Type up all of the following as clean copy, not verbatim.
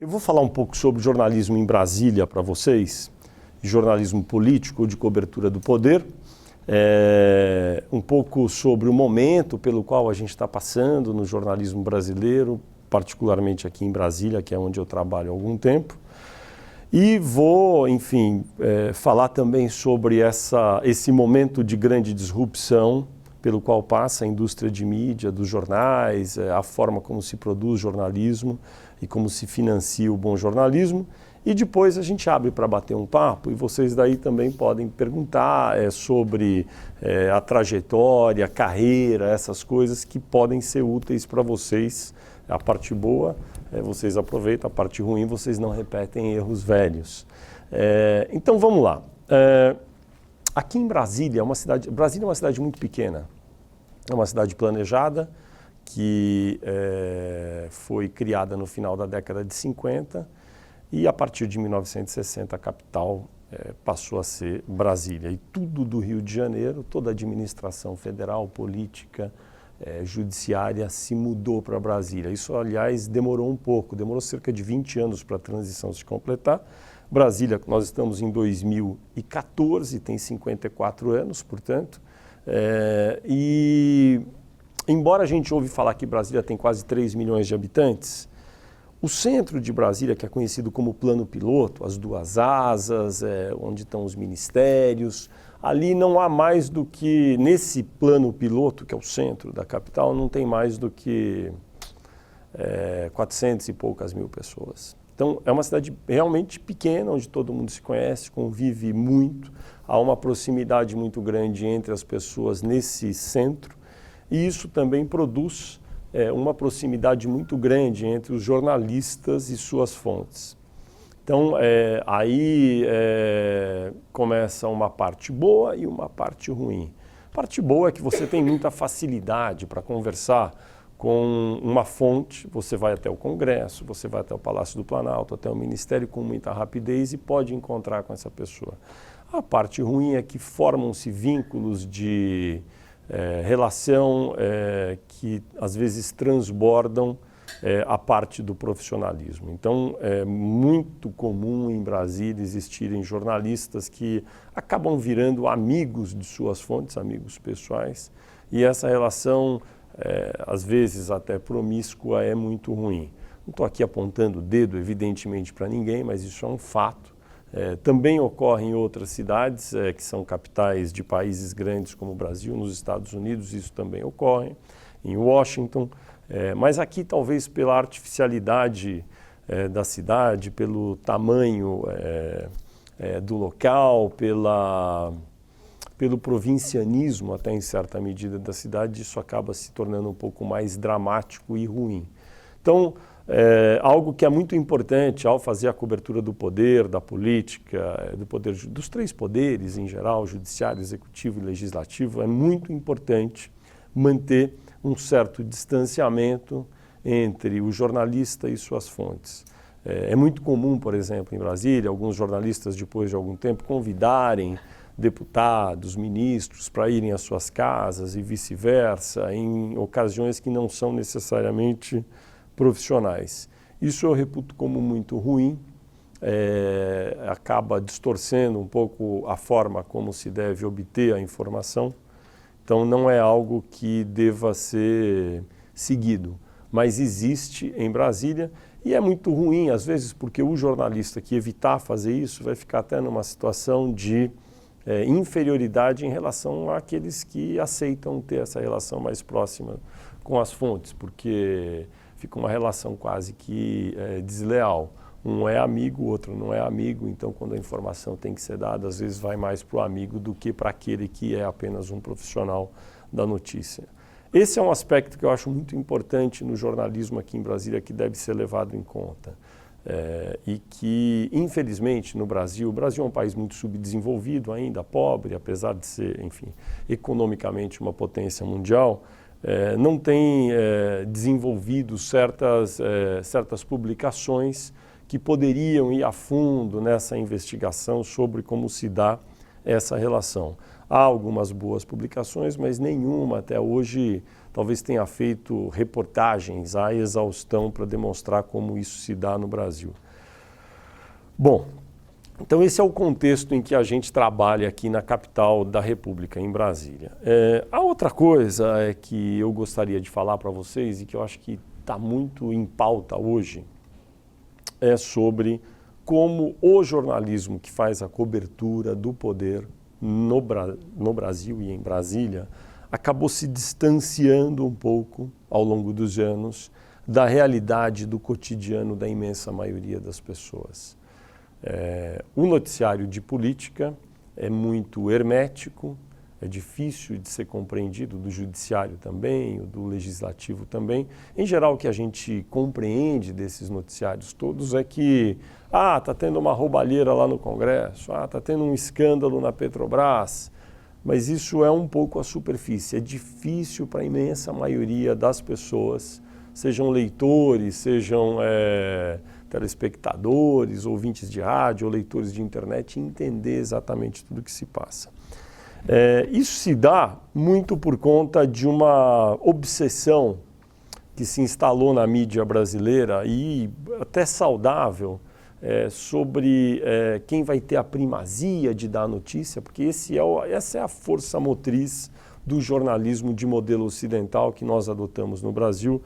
Eu vou falar um pouco sobre jornalismo em Brasília para vocês, jornalismo político de cobertura do poder, um pouco sobre o momento pelo qual a gente está passando no jornalismo brasileiro, particularmente aqui em Brasília, que é onde eu trabalho há algum tempo. E vou, enfim, falar também sobre esse momento de grande disrupção pelo qual passa a indústria de mídia, dos jornais, a forma como se produz jornalismo e como se financia o bom jornalismo. E depois a gente abre para bater um papo e vocês daí também podem perguntar sobre a trajetória, a carreira, essas coisas que podem ser úteis para vocês. A parte boa, vocês aproveitam, a parte ruim, vocês não repetem erros velhos. Então vamos lá. Aqui em Brasília é uma cidade muito pequena. É uma cidade planejada que foi criada no final da década de 50 e a partir de 1960 a capital passou a ser Brasília. E tudo do Rio de Janeiro, toda a administração federal, política, judiciária se mudou para Brasília. Isso, aliás, demorou um pouco, demorou cerca de 20 anos para a transição se completar. Brasília, nós estamos em 2014, tem 54 anos, portanto, e embora a gente ouve falar que Brasília tem quase 3 milhões de habitantes, o centro de Brasília, que é conhecido como Plano Piloto, as duas asas, onde estão os ministérios, ali não há mais do que, nesse Plano Piloto, que é o centro da capital, não tem mais do que 400 e poucas mil pessoas. Então, é uma cidade realmente pequena, onde todo mundo se conhece, convive muito, há uma proximidade muito grande entre as pessoas nesse centro, e isso também produz uma proximidade muito grande entre os jornalistas e suas fontes. Então, aí começa uma parte boa e uma parte ruim. A parte boa é que você tem muita facilidade para conversar com uma fonte, você vai até o Congresso, você vai até o Palácio do Planalto, até o Ministério com muita rapidez e pode encontrar com essa pessoa. A parte ruim é que formam-se vínculos de relação que às vezes transbordam a parte do profissionalismo. Então, é muito comum em Brasília existirem jornalistas que acabam virando amigos de suas fontes, amigos pessoais, e essa relação, às vezes até promíscua, é muito ruim. Não estou aqui apontando o dedo, evidentemente, para ninguém, mas isso é um fato. Também ocorre em outras cidades, que são capitais de países grandes como o Brasil, nos Estados Unidos, isso também ocorre, em Washington. Mas aqui, talvez pela artificialidade da cidade, pelo tamanho do local, pelo provincianismo, até em certa medida, da cidade, isso acaba se tornando um pouco mais dramático e ruim. Então, algo que é muito importante ao fazer a cobertura do poder, da política, do poder, dos três poderes em geral, judiciário, executivo e legislativo, é muito importante manter um certo distanciamento entre o jornalista e suas fontes. É muito comum, por exemplo, em Brasília, alguns jornalistas, depois de algum tempo, convidarem deputados, ministros para irem às suas casas e vice-versa, em ocasiões que não são necessariamente profissionais. Isso eu reputo como muito ruim, acaba distorcendo um pouco a forma como se deve obter a informação. Então, não é algo que deva ser seguido, mas existe em Brasília e é muito ruim, às vezes, porque o jornalista que evitar fazer isso vai ficar até numa situação de inferioridade em relação àqueles que aceitam ter essa relação mais próxima com as fontes, porque fica uma relação quase que desleal. Um é amigo, o outro não é amigo, então quando a informação tem que ser dada, às vezes vai mais para o amigo do que para aquele que é apenas um profissional da notícia. Esse é um aspecto que eu acho muito importante no jornalismo aqui em Brasília, que deve ser levado em conta. E que, infelizmente, no Brasil, o Brasil é um país muito subdesenvolvido ainda, pobre, apesar de ser, enfim, economicamente uma potência mundial, não tem desenvolvido certas publicações que poderiam ir a fundo nessa investigação sobre como se dá essa relação. Há algumas boas publicações, mas nenhuma até hoje talvez tenha feito reportagens à exaustão para demonstrar como isso se dá no Brasil. Bom, então esse é o contexto em que a gente trabalha aqui na capital da República, em Brasília. A outra coisa é que eu gostaria de falar para vocês e que eu acho que está muito em pauta hoje é sobre como o jornalismo que faz a cobertura do poder no Brasil e em Brasília acabou se distanciando um pouco ao longo dos anos da realidade do cotidiano da imensa maioria das pessoas. O noticiário de política é muito hermético, é difícil de ser compreendido, do judiciário também, do legislativo também. Em geral, o que a gente compreende desses noticiários todos é que está tendo uma roubalheira lá no Congresso, está tendo um escândalo na Petrobras, mas isso é um pouco a superfície. É difícil para a imensa maioria das pessoas, sejam leitores, sejam telespectadores, ouvintes de rádio ou leitores de internet, entender exatamente tudo o que se passa. Isso se dá muito por conta de uma obsessão que se instalou na mídia brasileira e até saudável sobre quem vai ter a primazia de dar a notícia, porque essa é a força motriz do jornalismo de modelo ocidental que nós adotamos no Brasil,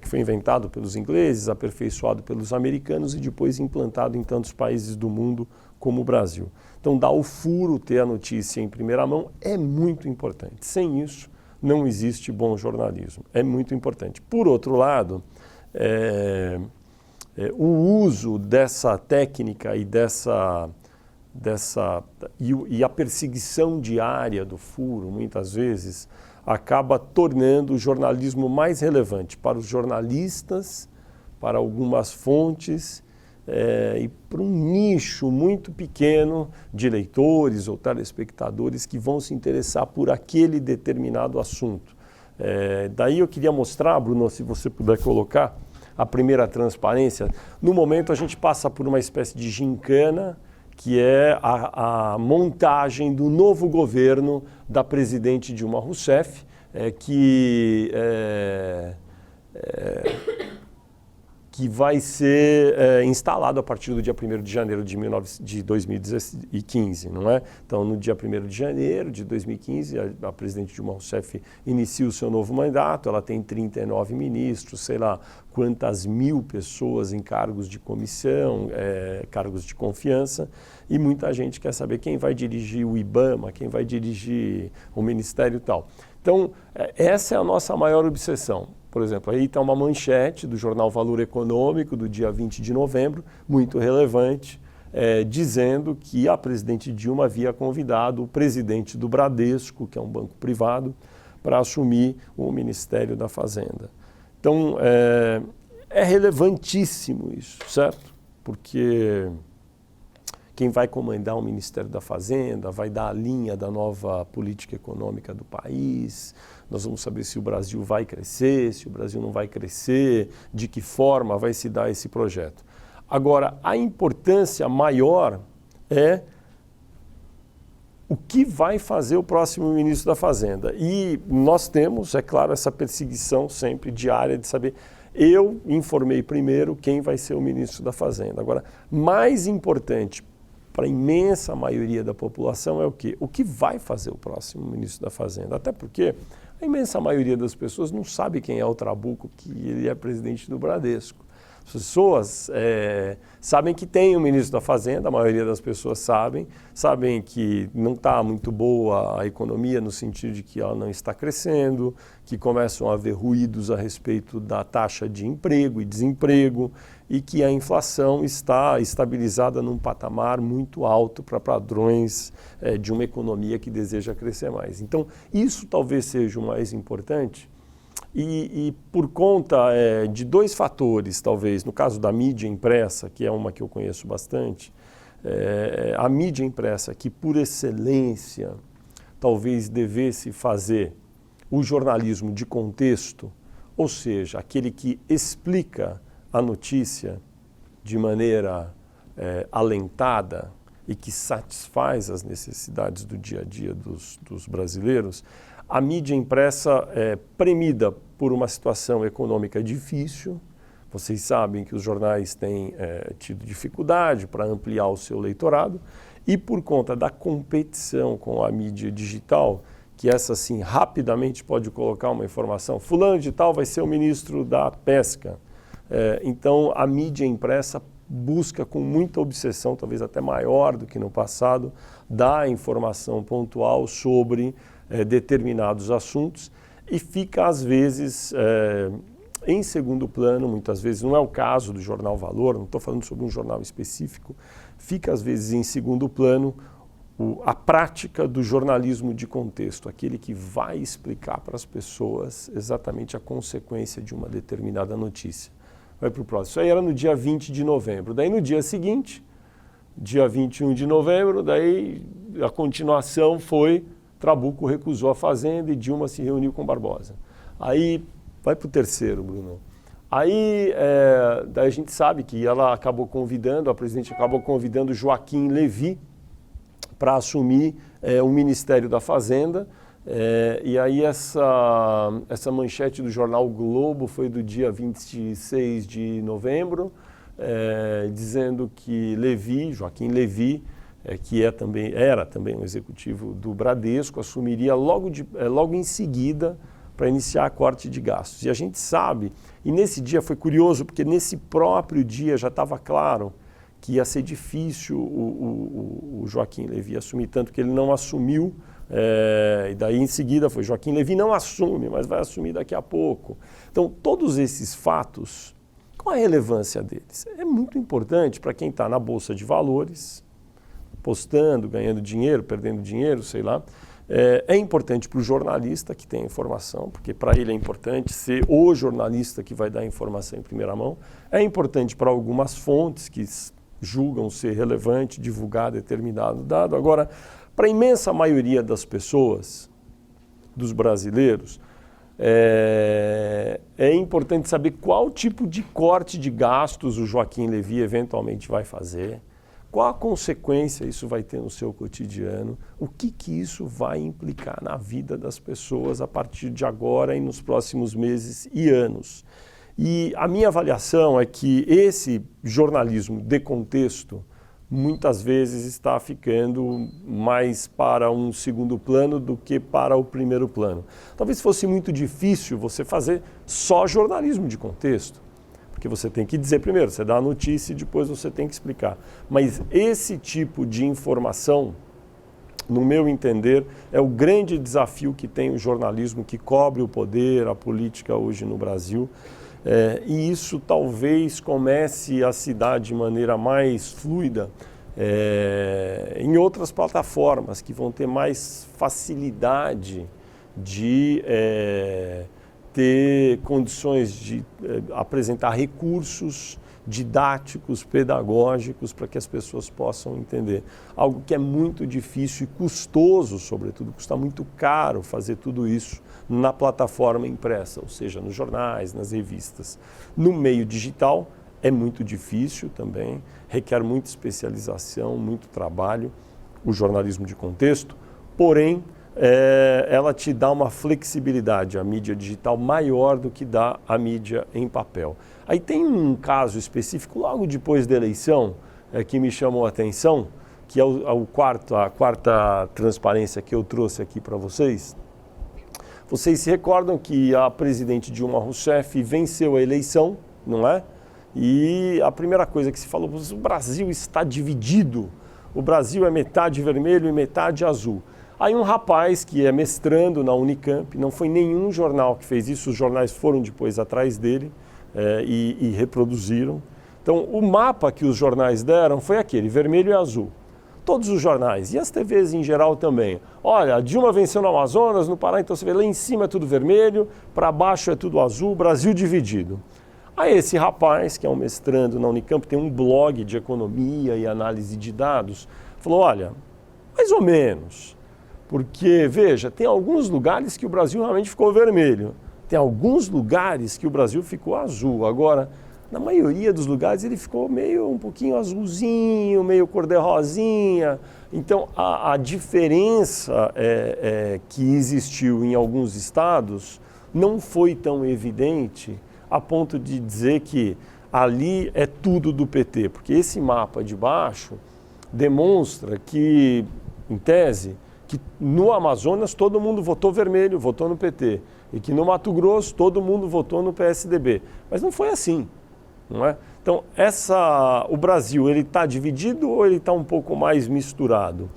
que foi inventado pelos ingleses, aperfeiçoado pelos americanos e depois implantado em tantos países do mundo como o Brasil. Então, dar o furo, ter a notícia em primeira mão é muito importante. Sem isso, não existe bom jornalismo. É muito importante. Por outro lado, o uso dessa técnica e a perseguição diária do furo, muitas vezes, acaba tornando o jornalismo mais relevante para os jornalistas, para algumas fontes e para um nicho muito pequeno de leitores ou telespectadores que vão se interessar por aquele determinado assunto. Daí eu queria mostrar, Bruno, se você puder colocar a primeira transparência. No momento a gente passa por uma espécie de gincana, que é a montagem do novo governo da presidente Dilma Rousseff, que vai ser instalado a partir do dia 1º de janeiro de 2015, não é? Então, no dia 1º de janeiro de 2015, a presidente Dilma Rousseff inicia o seu novo mandato, ela tem 39 ministros, sei lá quantas mil pessoas em cargos de comissão, cargos de confiança, e muita gente quer saber quem vai dirigir o IBAMA, quem vai dirigir o Ministério e tal. Então, essa é a nossa maior obsessão. Por exemplo, aí está uma manchete do jornal Valor Econômico, do dia 20 de novembro, muito relevante, dizendo que a presidente Dilma havia convidado o presidente do Bradesco, que é um banco privado, para assumir o Ministério da Fazenda. Então, é relevantíssimo isso, certo? Porque quem vai comandar o Ministério da Fazenda vai dar a linha da nova política econômica do país. Nós vamos saber se o Brasil vai crescer, se o Brasil não vai crescer, de que forma vai se dar esse projeto. Agora, a importância maior é o que vai fazer o próximo ministro da Fazenda. E nós temos, é claro, essa perseguição sempre diária de saber. Eu informei primeiro quem vai ser o ministro da Fazenda. Agora, mais importante para a imensa maioria da população é o quê? O que vai fazer o próximo ministro da Fazenda? Até porque a imensa maioria das pessoas não sabe quem é o Trabuco, que ele é presidente do Bradesco. As pessoas sabem que tem um ministro da Fazenda, a maioria das pessoas sabem que não está muito boa a economia no sentido de que ela não está crescendo, que começam a haver ruídos a respeito da taxa de emprego e desemprego e que a inflação está estabilizada num patamar muito alto para padrões de uma economia que deseja crescer mais. Então, isso talvez seja o mais importante. E por conta de dois fatores, talvez, no caso da mídia impressa, que é uma que eu conheço bastante, a mídia impressa, que por excelência talvez devesse fazer o jornalismo de contexto, ou seja, aquele que explica a notícia de maneira alentada, e que satisfaz as necessidades do dia a dia dos brasileiros, a mídia impressa é premida por uma situação econômica difícil. Vocês sabem que os jornais têm tido dificuldade para ampliar o seu leitorado e por conta da competição com a mídia digital, que essa sim rapidamente pode colocar uma informação, fulano de tal vai ser o ministro da pesca. Então a mídia impressa busca com muita obsessão, talvez até maior do que no passado, dar informação pontual sobre determinados assuntos e fica às vezes em segundo plano, muitas vezes, não é o caso do jornal Valor, não estou falando sobre um jornal específico, fica às vezes em segundo plano a prática do jornalismo de contexto, aquele que vai explicar para as pessoas exatamente a consequência de uma determinada notícia. Vai para o próximo. Isso aí era no dia 20 de novembro. Daí no dia seguinte, dia 21 de novembro, daí a continuação foi Trabuco recusou a fazenda e Dilma se reuniu com Barbosa. Aí vai para o terceiro, Bruno. Aí daí a gente sabe que ela acabou convidando, a presidente acabou convidando Joaquim Levy para assumir o Ministério da Fazenda. E aí essa manchete do jornal Globo foi do dia 26 de novembro, dizendo que Joaquim Levy, que era também um executivo do Bradesco, assumiria logo em seguida para iniciar a corte de gastos. E a gente sabe, e nesse dia foi curioso, porque nesse próprio dia já estava claro que ia ser difícil o Joaquim Levy assumir, tanto que ele não assumiu, e daí em seguida foi Joaquim Levy não assume, mas vai assumir daqui a pouco. Então, todos esses fatos, qual a relevância deles? É muito importante para quem está na Bolsa de Valores, apostando, ganhando dinheiro, perdendo dinheiro, sei lá. É importante para o jornalista que tem informação, porque para ele é importante ser o jornalista que vai dar informação em primeira mão. É importante para algumas fontes que julgam ser relevante divulgar determinado dado. Agora, para a imensa maioria das pessoas, dos brasileiros, é importante saber qual tipo de corte de gastos o Joaquim Levy eventualmente vai fazer, qual a consequência isso vai ter no seu cotidiano, o que isso vai implicar na vida das pessoas a partir de agora e nos próximos meses e anos. E a minha avaliação é que esse jornalismo de contexto muitas vezes está ficando mais para um segundo plano do que para o primeiro plano. Talvez fosse muito difícil você fazer só jornalismo de contexto, porque você tem que dizer primeiro, você dá a notícia e depois você tem que explicar. Mas esse tipo de informação, no meu entender, é o grande desafio que tem o jornalismo que cobre o poder, a política hoje no Brasil. E isso talvez comece a se dar de maneira mais fluida em outras plataformas que vão ter mais facilidade de ter condições de apresentar recursos didáticos, pedagógicos, para que as pessoas possam entender. Algo que é muito difícil e custoso, sobretudo, custa muito caro fazer tudo isso na plataforma impressa, ou seja, nos jornais, nas revistas. No meio digital é muito difícil também, requer muita especialização, muito trabalho, o jornalismo de contexto, porém, ela te dá uma flexibilidade, a mídia digital, maior do que dá a mídia em papel. Aí tem um caso específico, logo depois da eleição, que me chamou a atenção, que é a quarta transparência que eu trouxe aqui para vocês. Vocês se recordam que a presidente Dilma Rousseff venceu a eleição, não é? E a primeira coisa que se falou, o Brasil está dividido, o Brasil é metade vermelho e metade azul. Aí um rapaz que é mestrando na Unicamp, não foi nenhum jornal que fez isso, os jornais foram depois atrás dele e reproduziram. Então o mapa que os jornais deram foi aquele, vermelho e azul. Todos os jornais, e as TVs em geral também. Olha, a Dilma venceu no Amazonas, no Pará, então você vê lá em cima é tudo vermelho, para baixo é tudo azul, Brasil dividido. Aí esse rapaz, que é um mestrando na Unicamp, tem um blog de economia e análise de dados, falou, olha, mais ou menos. Porque, veja, tem alguns lugares que o Brasil realmente ficou vermelho. Tem alguns lugares que o Brasil ficou azul. Agora, na maioria dos lugares ele ficou meio um pouquinho azulzinho, meio cor-de-rosinha. Então a diferença que existiu em alguns estados não foi tão evidente a ponto de dizer que ali é tudo do PT, porque esse mapa de baixo demonstra que, em tese, que no Amazonas todo mundo votou vermelho, votou no PT, e que no Mato Grosso todo mundo votou no PSDB. Mas não foi assim, não é? Então, o Brasil, ele está dividido ou ele está um pouco mais misturado?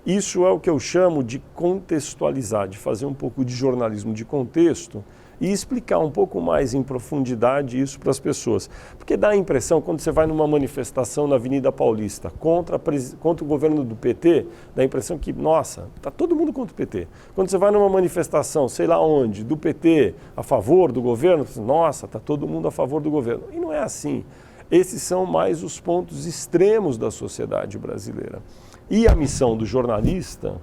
Isso é o que eu chamo de contextualizar, de fazer um pouco de jornalismo de contexto e explicar um pouco mais em profundidade isso para as pessoas. Porque dá a impressão, quando você vai numa manifestação na Avenida Paulista contra o governo do PT, dá a impressão que, nossa, está todo mundo contra o PT. Quando você vai numa manifestação, sei lá onde, do PT a favor do governo, nossa, está todo mundo a favor do governo. E não é assim. Esses são mais os pontos extremos da sociedade brasileira. E a missão do jornalista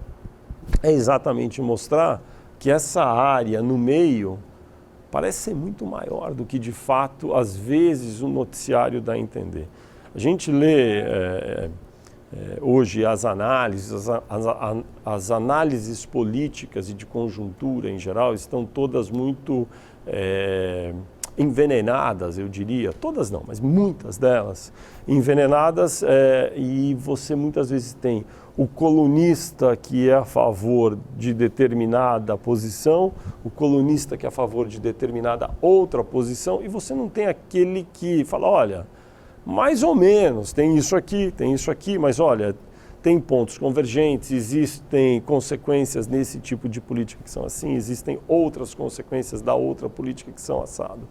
é exatamente mostrar que essa área no meio parece ser muito maior do que, de fato, às vezes o noticiário dá a entender. A gente lê hoje as análises, as análises políticas e de conjuntura em geral estão todas muito envenenadas, eu diria. Todas não, mas muitas delas envenenadas, e você muitas vezes tem o colunista que é a favor de determinada posição, o colunista que é a favor de determinada outra posição, e você não tem aquele que fala, olha, mais ou menos, tem isso aqui, mas olha, tem pontos convergentes, existem consequências nesse tipo de política que são assim, existem outras consequências da outra política que são assado.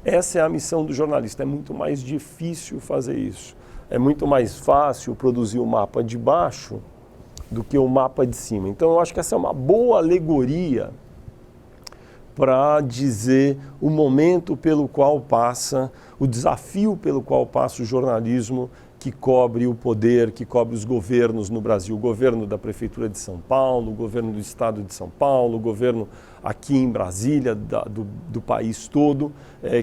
Essa é a missão do jornalista, é muito mais difícil fazer isso. É muito mais fácil produzir o mapa de baixo do que o mapa de cima. Então eu acho que essa é uma boa alegoria para dizer o momento pelo qual passa, o desafio pelo qual passa o jornalismo que cobre o poder, que cobre os governos no Brasil, o governo da Prefeitura de São Paulo, o governo do Estado de São Paulo, o governo aqui em Brasília, do país todo,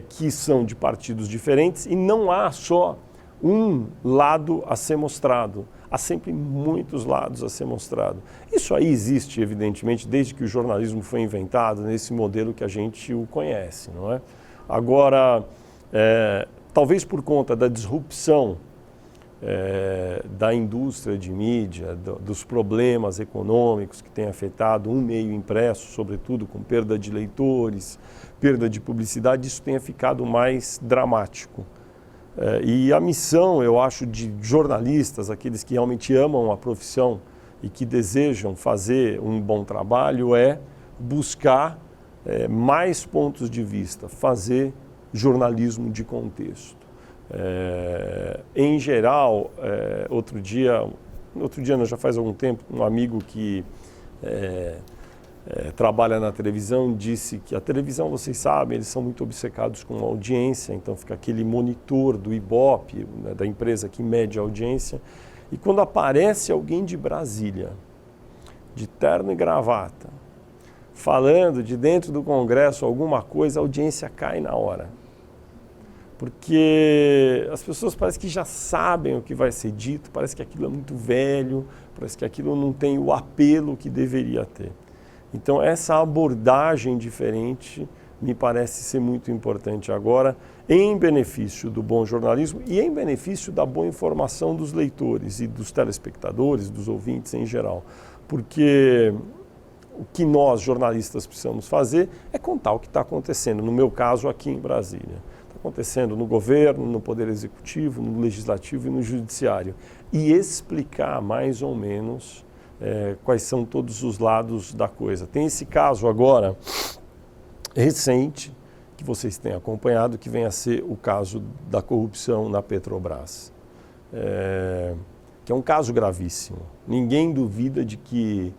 que são de partidos diferentes, e não há só um lado a ser mostrado, há sempre muitos lados a ser mostrado. Isso aí existe, evidentemente, desde que o jornalismo foi inventado, nesse modelo que a gente o conhece, não é? Agora, talvez por conta da disrupção da indústria de mídia, dos problemas econômicos que tem afetado um meio impresso, sobretudo com perda de leitores, perda de publicidade, isso tenha ficado mais dramático. E a missão, eu acho, de jornalistas, aqueles que realmente amam a profissão e que desejam fazer um bom trabalho, é buscar mais pontos de vista, fazer jornalismo de contexto. Em geral, outro dia não, já faz algum tempo, um amigo que trabalha na televisão disse que a televisão, vocês sabem, eles são muito obcecados com a audiência, então fica aquele monitor do Ibope, né, da empresa que mede a audiência, e quando aparece alguém de Brasília, de terno e gravata, falando de dentro do Congresso alguma coisa, a audiência cai na hora. Porque as pessoas parecem que já sabem o que vai ser dito, parece que aquilo é muito velho, parece que aquilo não tem o apelo que deveria ter. Então essa abordagem diferente me parece ser muito importante agora, em benefício do bom jornalismo e em benefício da boa informação dos leitores e dos telespectadores, dos ouvintes em geral. Porque o que nós, jornalistas, precisamos fazer é contar o que está acontecendo, no meu caso aqui em Brasília. Está acontecendo no governo, no Poder Executivo, no Legislativo e no Judiciário. E explicar mais ou menos quais são todos os lados da coisa. Tem esse caso agora, recente, que vocês têm acompanhado, que vem a ser o caso da corrupção na Petrobras, que é um caso gravíssimo. Ninguém duvida de que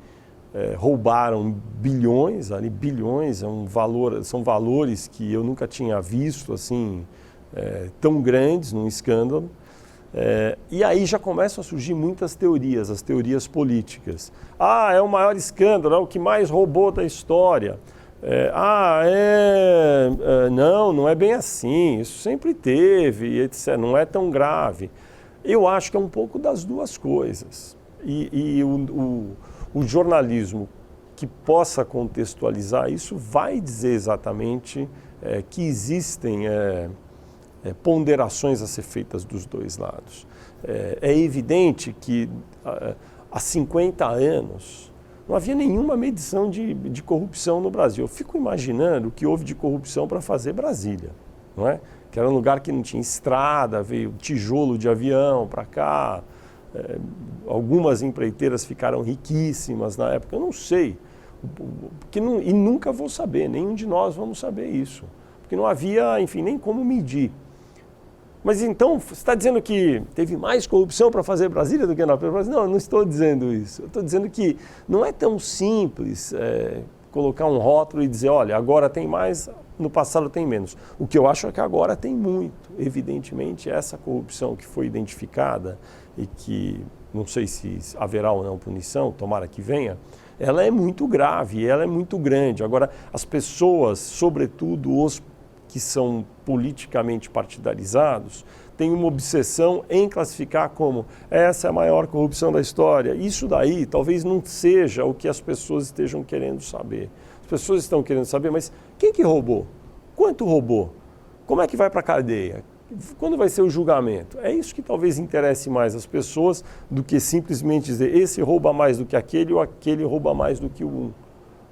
roubaram bilhões, são valores que eu nunca tinha visto assim, tão grandes num escândalo. E aí já começam a surgir muitas teorias, as teorias políticas. É o maior escândalo, é o que mais roubou da história. não é bem assim, isso sempre teve, etc., não é tão grave. Eu acho que é um pouco das duas coisas. E o jornalismo que possa contextualizar isso vai dizer exatamente que existem ponderações a ser feitas dos dois lados. É evidente que há 50 anos não havia nenhuma medição de corrupção no Brasil. Eu fico imaginando o que houve de corrupção para fazer Brasília, não é? Que era um lugar que não tinha estrada, veio tijolo de avião para cá, algumas empreiteiras ficaram riquíssimas na época, eu não sei, e nunca vou saber, nenhum de nós vamos saber isso, porque não havia, enfim, nem como medir. Mas então, você está dizendo que teve mais corrupção para fazer Brasília do que na Petrobras? Não, eu não estou dizendo isso. Eu estou dizendo que não é tão simples colocar um rótulo e dizer, olha, agora tem mais, no passado tem menos. O que eu acho é que agora tem muito. Evidentemente, essa corrupção que foi identificada e que não sei se haverá ou não punição, tomara que venha, ela é muito grave, ela é muito grande. Agora, as pessoas, sobretudo os que são politicamente partidarizados, têm uma obsessão em classificar como essa é a maior corrupção da história. Isso daí talvez não seja o que as pessoas estejam querendo saber. As pessoas estão querendo saber, mas quem que roubou? Quanto roubou? Como é que vai para a cadeia? Quando vai ser o julgamento? É isso que talvez interesse mais as pessoas do que simplesmente dizer esse rouba mais do que aquele ou aquele rouba mais do que o um.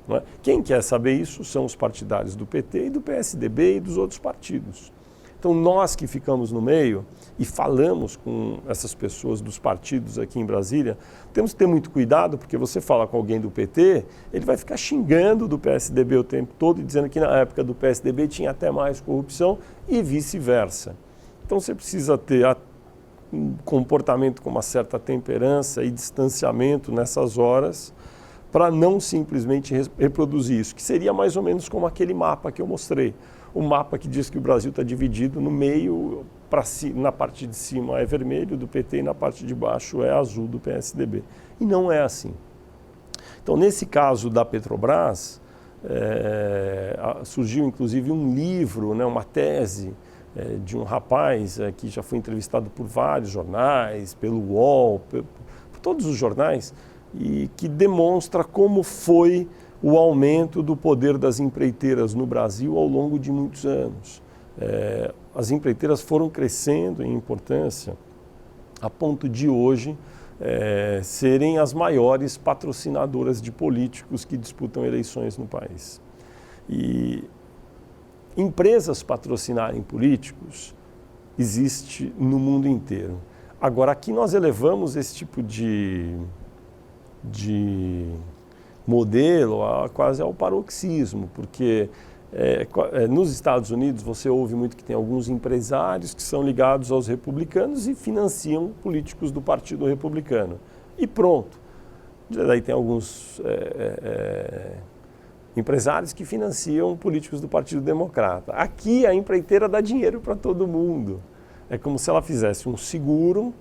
Não é? Quem quer saber isso são os partidários do PT e do PSDB e dos outros partidos. Então nós que ficamos no meio e falamos com essas pessoas dos partidos aqui em Brasília, temos que ter muito cuidado, porque você fala com alguém do PT, ele vai ficar xingando do PSDB o tempo todo e dizendo que na época do PSDB tinha até mais corrupção e vice-versa. Então você precisa ter um comportamento com uma certa temperança e distanciamento nessas horas, para não simplesmente reproduzir isso, que seria mais ou menos como aquele mapa que eu mostrei. O mapa que diz que o Brasil está dividido no meio, na parte de cima é vermelho do PT e na parte de baixo é azul do PSDB. E não é assim. Então, nesse caso da Petrobras, surgiu inclusive um livro, né, uma tese de um rapaz que já foi entrevistado por vários jornais, pelo UOL, por todos os jornais, e que demonstra como foi o aumento do poder das empreiteiras no Brasil ao longo de muitos anos. As empreiteiras foram crescendo em importância a ponto de hoje serem as maiores patrocinadoras de políticos que disputam eleições no país. E empresas patrocinarem políticos existe no mundo inteiro. Agora, aqui nós elevamos esse tipo de modelo quase ao paroxismo, porque nos Estados Unidos você ouve muito que tem alguns empresários que são ligados aos republicanos e financiam políticos do Partido Republicano. E pronto. Daí tem alguns empresários que financiam políticos do Partido Democrata. Aqui a empreiteira dá dinheiro para todo mundo. É como se ela fizesse um seguro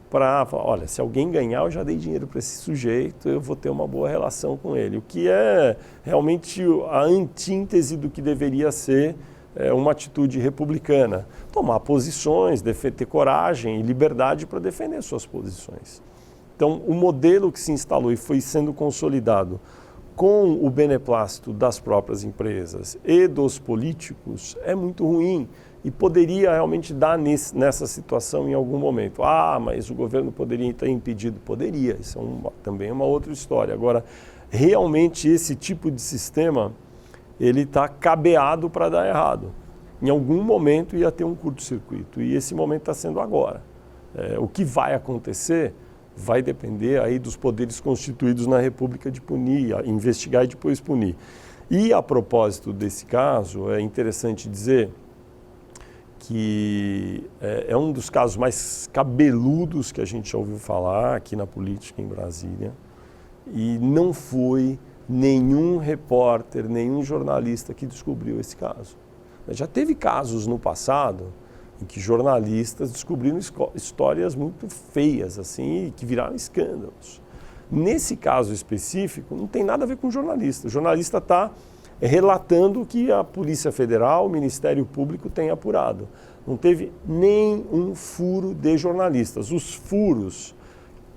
para falar, olha, se alguém ganhar, eu já dei dinheiro para esse sujeito, eu vou ter uma boa relação com ele. O que é realmente a antíntese do que deveria ser uma atitude republicana. Tomar posições, ter coragem e liberdade para defender suas posições. Então, o modelo que se instalou e foi sendo consolidado com o beneplácito das próprias empresas e dos políticos é muito ruim. E poderia realmente dar nessa situação em algum momento. Mas o governo poderia ter impedido? Poderia, isso também é uma outra história. Agora, realmente esse tipo de sistema, ele está cabeado para dar errado. Em algum momento ia ter um curto-circuito, e esse momento está sendo agora. O que vai acontecer vai depender aí dos poderes constituídos na República de punir, investigar e depois punir. E a propósito desse caso, é interessante dizer que é um dos casos mais cabeludos que a gente já ouviu falar aqui na política em Brasília, e não foi nenhum repórter, nenhum jornalista que descobriu esse caso. Já teve casos no passado em que jornalistas descobriram histórias muito feias assim, que viraram escândalos. Nesse caso específico, não tem nada a ver com o jornalista. O jornalista está relatando o que a Polícia Federal, o Ministério Público tem apurado. Não teve nenhum furo de jornalistas. Os furos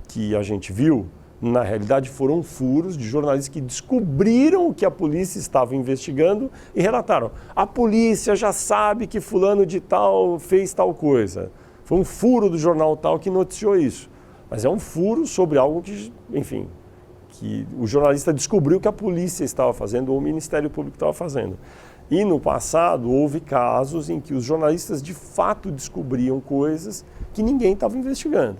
que a gente viu, na realidade, foram furos de jornalistas que descobriram o que a polícia estava investigando e relataram. A polícia já sabe que fulano de tal fez tal coisa. Foi um furo do jornal tal que noticiou isso. Mas é um furo sobre algo que, enfim, que o jornalista descobriu que a polícia estava fazendo ou o Ministério Público estava fazendo. E no passado houve casos em que os jornalistas de fato descobriam coisas que ninguém estava investigando.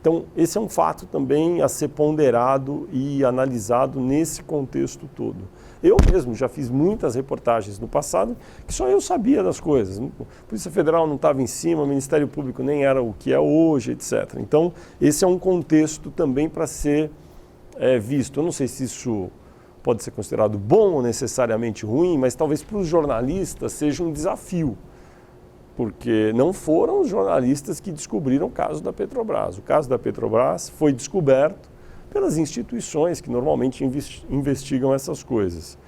Então, esse é um fato também a ser ponderado e analisado nesse contexto todo. Eu mesmo já fiz muitas reportagens no passado que só eu sabia das coisas. A Polícia Federal não estava em cima, o Ministério Público nem era o que é hoje, etc. Então, esse é um contexto também para ser visto. Eu não sei se isso pode ser considerado bom ou necessariamente ruim, mas talvez para os jornalistas seja um desafio. Porque não foram os jornalistas que descobriram o caso da Petrobras. O caso da Petrobras foi descoberto pelas instituições que normalmente investigam essas coisas.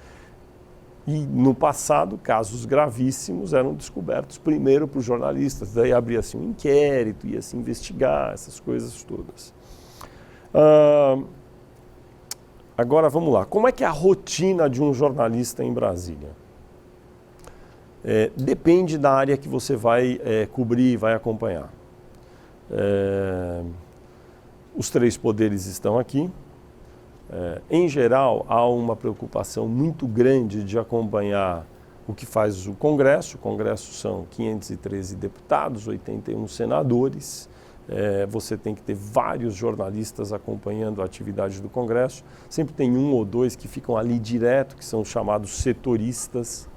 E no passado, casos gravíssimos eram descobertos primeiro por jornalistas, daí abria-se um inquérito, ia-se investigar essas coisas todas. Agora vamos lá, como é que é a rotina de um jornalista em Brasília? Depende da área que você vai cobrir, vai acompanhar. Os três poderes estão aqui. Em geral, há uma preocupação muito grande de acompanhar o que faz o Congresso. O Congresso são 513 deputados, 81 senadores. Você tem que ter vários jornalistas acompanhando a atividade do Congresso. Sempre tem um ou dois que ficam ali direto, que são chamados setoristas.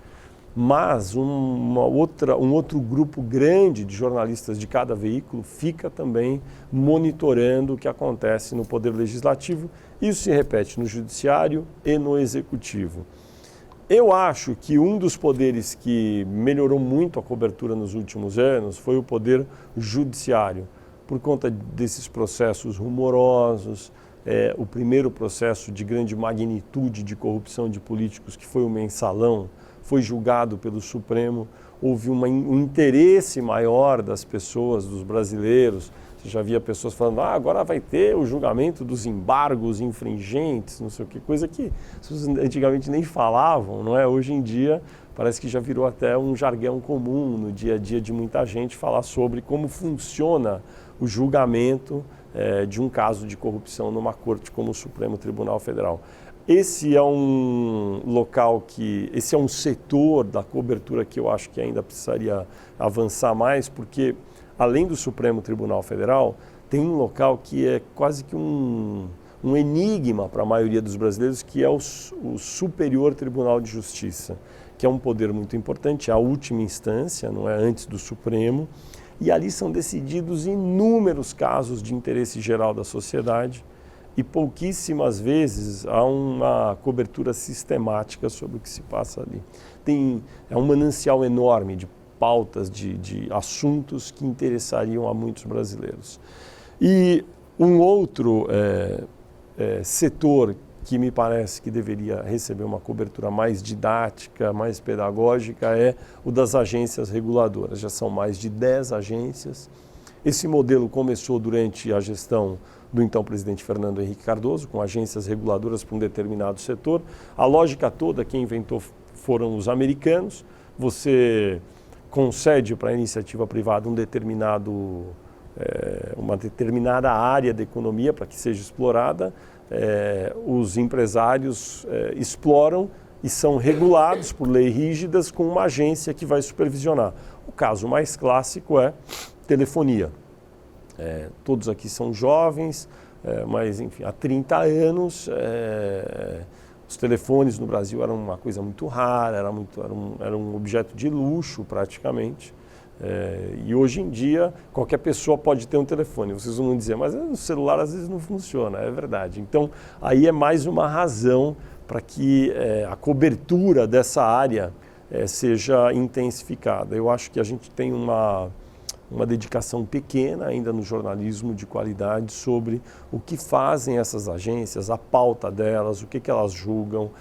Mas um outro grupo grande de jornalistas de cada veículo fica também monitorando o que acontece no Poder Legislativo. Isso se repete no Judiciário e no Executivo. Eu acho que um dos poderes que melhorou muito a cobertura nos últimos anos foi o Poder Judiciário, por conta desses processos rumorosos. O primeiro processo de grande magnitude de corrupção de políticos, que foi o Mensalão, foi julgado pelo Supremo, houve um interesse maior das pessoas, dos brasileiros. Você já via pessoas falando, agora vai ter o julgamento dos embargos infringentes, não sei o que, coisa que as pessoas antigamente nem falavam, não é? Hoje em dia parece que já virou até um jargão comum no dia a dia de muita gente falar sobre como funciona o julgamento de um caso de corrupção numa corte como o Supremo Tribunal Federal. Esse é um local esse é um setor da cobertura que eu acho que ainda precisaria avançar mais, porque além do Supremo Tribunal Federal, tem um local que é quase que um enigma para a maioria dos brasileiros, que é o Superior Tribunal de Justiça, que é um poder muito importante, é a última instância, não é, antes do Supremo, e ali são decididos inúmeros casos de interesse geral da sociedade, e pouquíssimas vezes há uma cobertura sistemática sobre o que se passa ali. É um manancial enorme de pautas, de assuntos que interessariam a muitos brasileiros. E um outro setor que me parece que deveria receber uma cobertura mais didática, mais pedagógica, é o das agências reguladoras. Já são mais de 10 agências. Esse modelo começou durante a gestão do então presidente Fernando Henrique Cardoso, com agências reguladoras para um determinado setor. A lógica toda, quem inventou foram os americanos. Você concede para a iniciativa privada uma determinada área da economia para que seja explorada. Os empresários exploram e são regulados por leis rígidas com uma agência que vai supervisionar. O caso mais clássico é telefonia. Todos aqui são jovens, mas enfim, há 30 anos os telefones no Brasil eram uma coisa muito rara, era um objeto de luxo praticamente. E hoje em dia qualquer pessoa pode ter um telefone. Vocês vão dizer, mas o celular às vezes não funciona, é verdade. Então aí é mais uma razão para que a cobertura dessa área seja intensificada. Eu acho que a gente tem uma dedicação pequena ainda no jornalismo de qualidade sobre o que fazem essas agências, a pauta delas, o que elas julgam,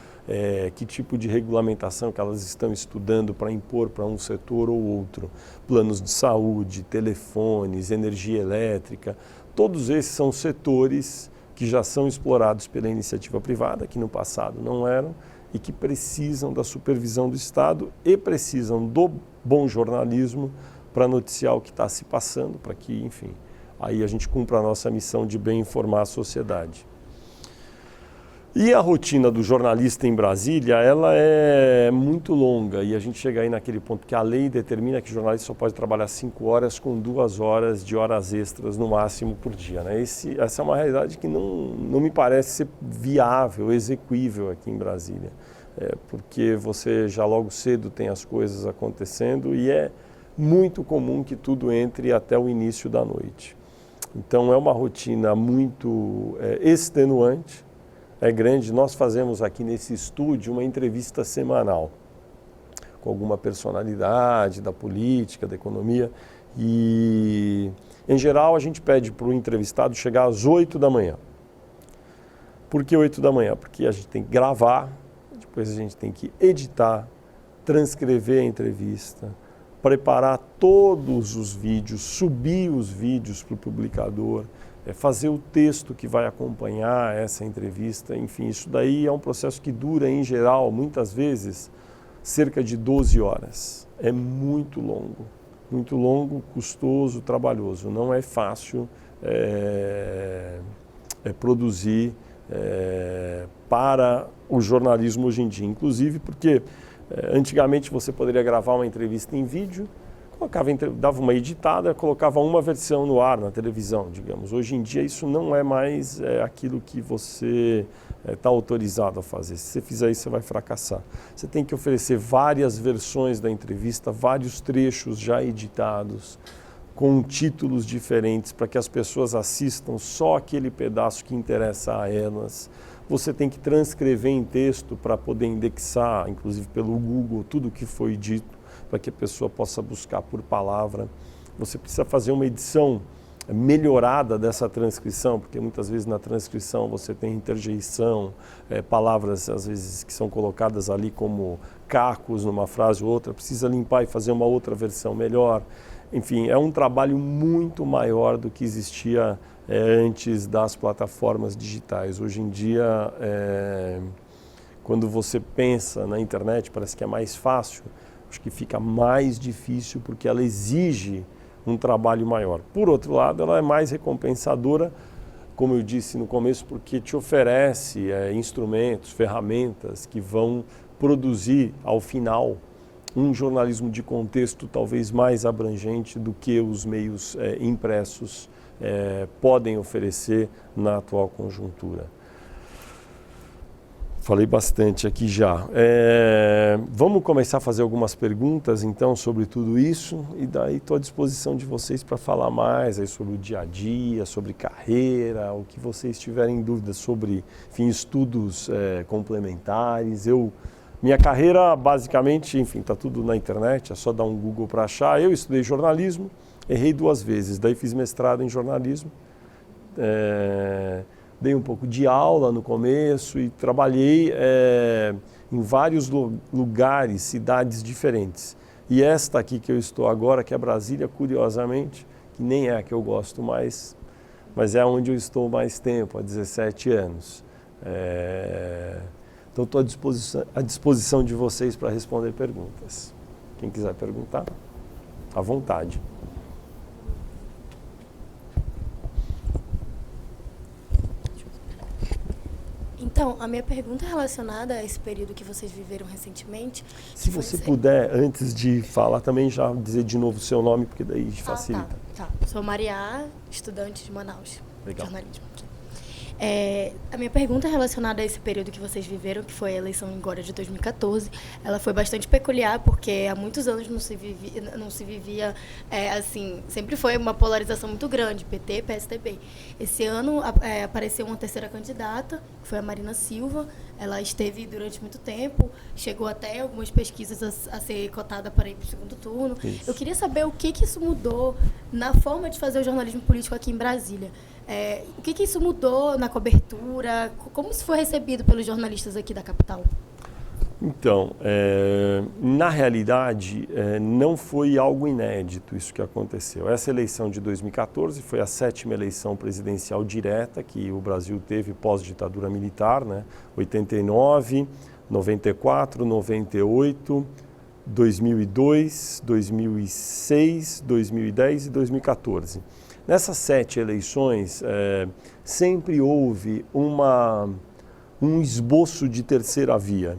que tipo de regulamentação que elas estão estudando para impor para um setor ou outro. Planos de saúde, telefones, energia elétrica, todos esses são setores que já são explorados pela iniciativa privada, que no passado não eram, e que precisam da supervisão do Estado e precisam do bom jornalismo para noticiar o que está se passando, para que, enfim, aí a gente cumpra a nossa missão de bem informar a sociedade. E a rotina do jornalista em Brasília, ela é muito longa e a gente chega aí naquele ponto que a lei determina que o jornalista só pode trabalhar 5 horas com 2 horas de horas extras no máximo por dia, né? Essa é uma realidade que não me parece ser viável, execuível aqui em Brasília, porque você já logo cedo tem as coisas acontecendo e é muito comum que tudo entre até o início da noite. Então é uma rotina muito extenuante, é grande. Nós fazemos aqui nesse estúdio uma entrevista semanal com alguma personalidade da política, da economia e, em geral, a gente pede para o entrevistado chegar às 8 da manhã. Por que 8 da manhã? Porque a gente tem que gravar, depois a gente tem que editar, transcrever a entrevista, preparar todos os vídeos, subir os vídeos para o publicador, fazer o texto que vai acompanhar essa entrevista, enfim, isso daí é um processo que dura, em geral, muitas vezes, cerca de 12 horas. É muito longo, custoso, trabalhoso. Não é fácil produzir para o jornalismo hoje em dia, inclusive porque antigamente você poderia gravar uma entrevista em vídeo, dava uma editada, colocava uma versão no ar na televisão, digamos. Hoje em dia isso não é mais aquilo que você está autorizado a fazer. Se você fizer isso, você vai fracassar. Você tem que oferecer várias versões da entrevista, vários trechos já editados, com títulos diferentes, para que as pessoas assistam só aquele pedaço que interessa a elas. Você tem que transcrever em texto para poder indexar, inclusive pelo Google, tudo o que foi dito, para que a pessoa possa buscar por palavra. Você precisa fazer uma edição melhorada dessa transcrição, porque muitas vezes na transcrição você tem interjeição, palavras às vezes que são colocadas ali como cacos numa frase ou outra, precisa limpar e fazer uma outra versão melhor. Enfim, é um trabalho muito maior do que existia antes das plataformas digitais. Hoje em dia, quando você pensa na internet, parece que é mais fácil. Acho que fica mais difícil porque ela exige um trabalho maior. Por outro lado, ela é mais recompensadora, como eu disse no começo, porque te oferece instrumentos, ferramentas que vão produzir, ao final, um jornalismo de contexto talvez mais abrangente do que os meios impressos podem oferecer na atual conjuntura. Falei bastante aqui já. Vamos começar a fazer algumas perguntas, então, sobre tudo isso, e daí estou à disposição de vocês para falar mais aí sobre o dia a dia, sobre carreira, o que vocês tiverem dúvidas sobre, enfim, estudos complementares. Minha carreira, basicamente, enfim, está tudo na internet, é só dar um Google para achar. Eu estudei jornalismo, errei 2 vezes, daí fiz mestrado em jornalismo. Dei um pouco de aula no começo e trabalhei em vários lugares, cidades diferentes. E esta aqui que eu estou agora, que é Brasília, curiosamente, que nem é a que eu gosto mais, mas é onde eu estou mais tempo, há 17 anos. Então estou à disposição de vocês para responder perguntas. Quem quiser perguntar, à vontade. Então, a minha pergunta é relacionada a esse período que vocês viveram recentemente. Se você puder, antes de falar, também já dizer de novo o seu nome, porque daí facilita. Tá. Sou Maria, estudante de Manaus, Legal. jornalismo. A minha pergunta relacionada a esse período que vocês viveram, que foi a eleição agora de 2014, ela foi bastante peculiar, porque há muitos anos não se vivia assim, sempre foi uma polarização muito grande, PT, PSDB. Esse ano apareceu uma terceira candidata, que foi a Marina Silva. Ela esteve durante muito tempo, chegou até algumas pesquisas a ser cotada para ir para o segundo turno. Isso. Eu queria saber o que isso mudou na forma de fazer o jornalismo político aqui em Brasília. O que isso mudou na cobertura? Como isso foi recebido pelos jornalistas aqui da capital? Então, na realidade, não foi algo inédito isso que aconteceu. Essa eleição de 2014 foi a 7ª eleição presidencial direta que o Brasil teve pós-ditadura militar, né? 89, 94, 98, 2002, 2006, 2010 e 2014. Nessas 7 eleições, sempre houve um esboço de terceira via.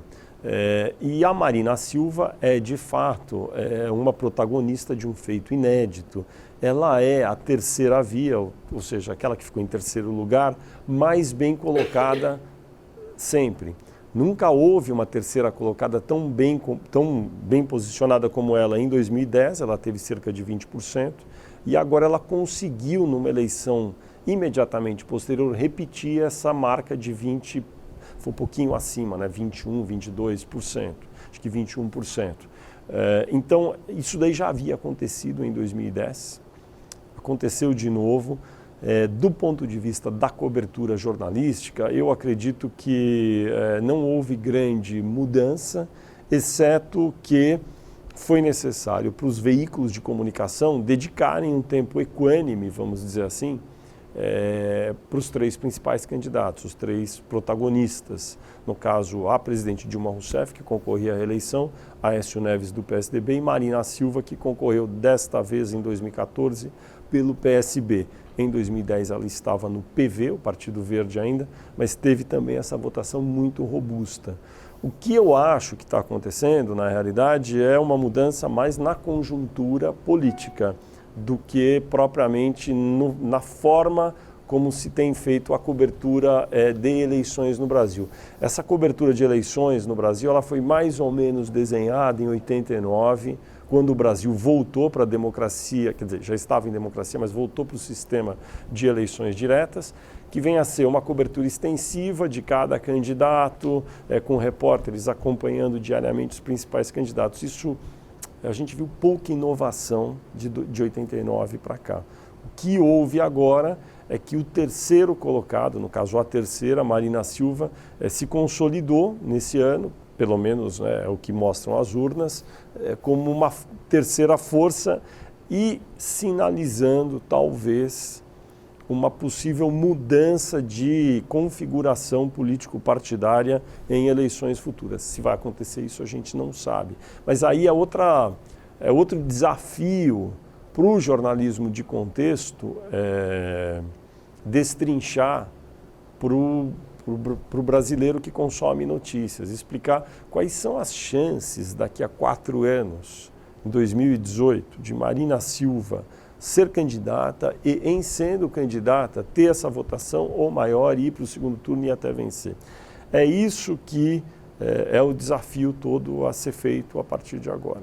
E a Marina Silva é, de fato, uma protagonista de um feito inédito. Ela é a terceira via, ou seja, aquela que ficou em terceiro lugar, mais bem colocada sempre. Nunca houve uma terceira colocada tão bem posicionada como ela em 2010, ela teve cerca de 20%, e agora ela conseguiu, numa eleição imediatamente posterior, repetir essa marca de 20%. Foi um pouquinho acima, né? 21%, 22%, acho que 21%. Então, isso daí já havia acontecido em 2010, aconteceu de novo. Do ponto de vista da cobertura jornalística, eu acredito que não houve grande mudança, exceto que foi necessário para os veículos de comunicação dedicarem um tempo equânime, vamos dizer assim, para os 3 principais candidatos, os 3 protagonistas. No caso, a presidente Dilma Rousseff, que concorria à reeleição, Aécio Neves, do PSDB, e Marina Silva, que concorreu desta vez, em 2014, pelo PSB. Em 2010 ela estava no PV, o Partido Verde ainda, mas teve também essa votação muito robusta. O que eu acho que está acontecendo, na realidade, é uma mudança mais na conjuntura política do que propriamente na forma como se tem feito a cobertura de eleições no Brasil. Essa cobertura de eleições no Brasil ela foi mais ou menos desenhada em 89, quando o Brasil voltou para a democracia, quer dizer, já estava em democracia, mas voltou para o sistema de eleições diretas, que vem a ser uma cobertura extensiva de cada candidato, com repórteres acompanhando diariamente os principais candidatos. Isso a gente viu pouca inovação de 89 para cá. O que houve agora é que o terceiro colocado, no caso a terceira, Marina Silva, se consolidou nesse ano, pelo menos é o que mostram as urnas, como uma terceira força e sinalizando talvez uma possível mudança de configuração político-partidária em eleições futuras. Se vai acontecer isso, a gente não sabe. Mas aí é outro desafio para o jornalismo de contexto destrinchar para o brasileiro que consome notícias, explicar quais são as chances daqui a 4 anos, em 2018, de Marina Silva ser candidata e, em sendo candidata, ter essa votação ou maior, ir para o segundo turno e até vencer. É isso que é o desafio todo a ser feito a partir de agora.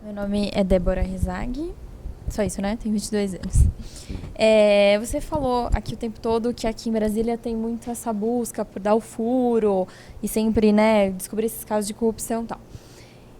Meu nome é Débora Rizag. Só isso, né? Tenho 22 anos. Você falou aqui o tempo todo que aqui em Brasília tem muito essa busca por dar o furo e sempre, né, descobrir esses casos de corrupção e tal.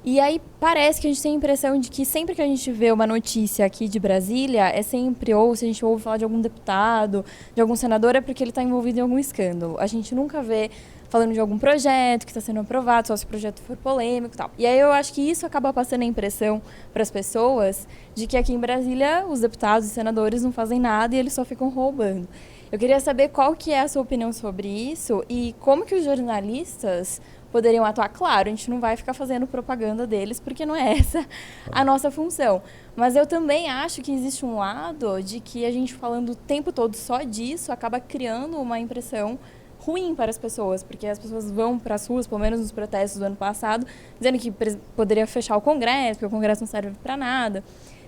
E aí parece que a gente tem a impressão de que sempre que a gente vê uma notícia aqui de Brasília, é sempre, ou se a gente ouve falar de algum deputado, de algum senador, é porque ele está envolvido em algum escândalo. A gente nunca vê falando de algum projeto que está sendo aprovado, só se o projeto for polêmico e tal. E aí eu acho que isso acaba passando a impressão para as pessoas de que aqui em Brasília os deputados e senadores não fazem nada e eles só ficam roubando. Eu queria saber qual que é a sua opinião sobre isso e como que os jornalistas poderiam atuar. Claro, a gente não vai ficar fazendo propaganda deles, porque não é essa a nossa função. Mas eu também acho que existe um lado de que a gente falando o tempo todo só disso acaba criando uma impressão ruim para as pessoas, porque as pessoas vão para as ruas, pelo menos nos protestos do ano passado, dizendo que poderia fechar o Congresso, porque o Congresso não serve para nada.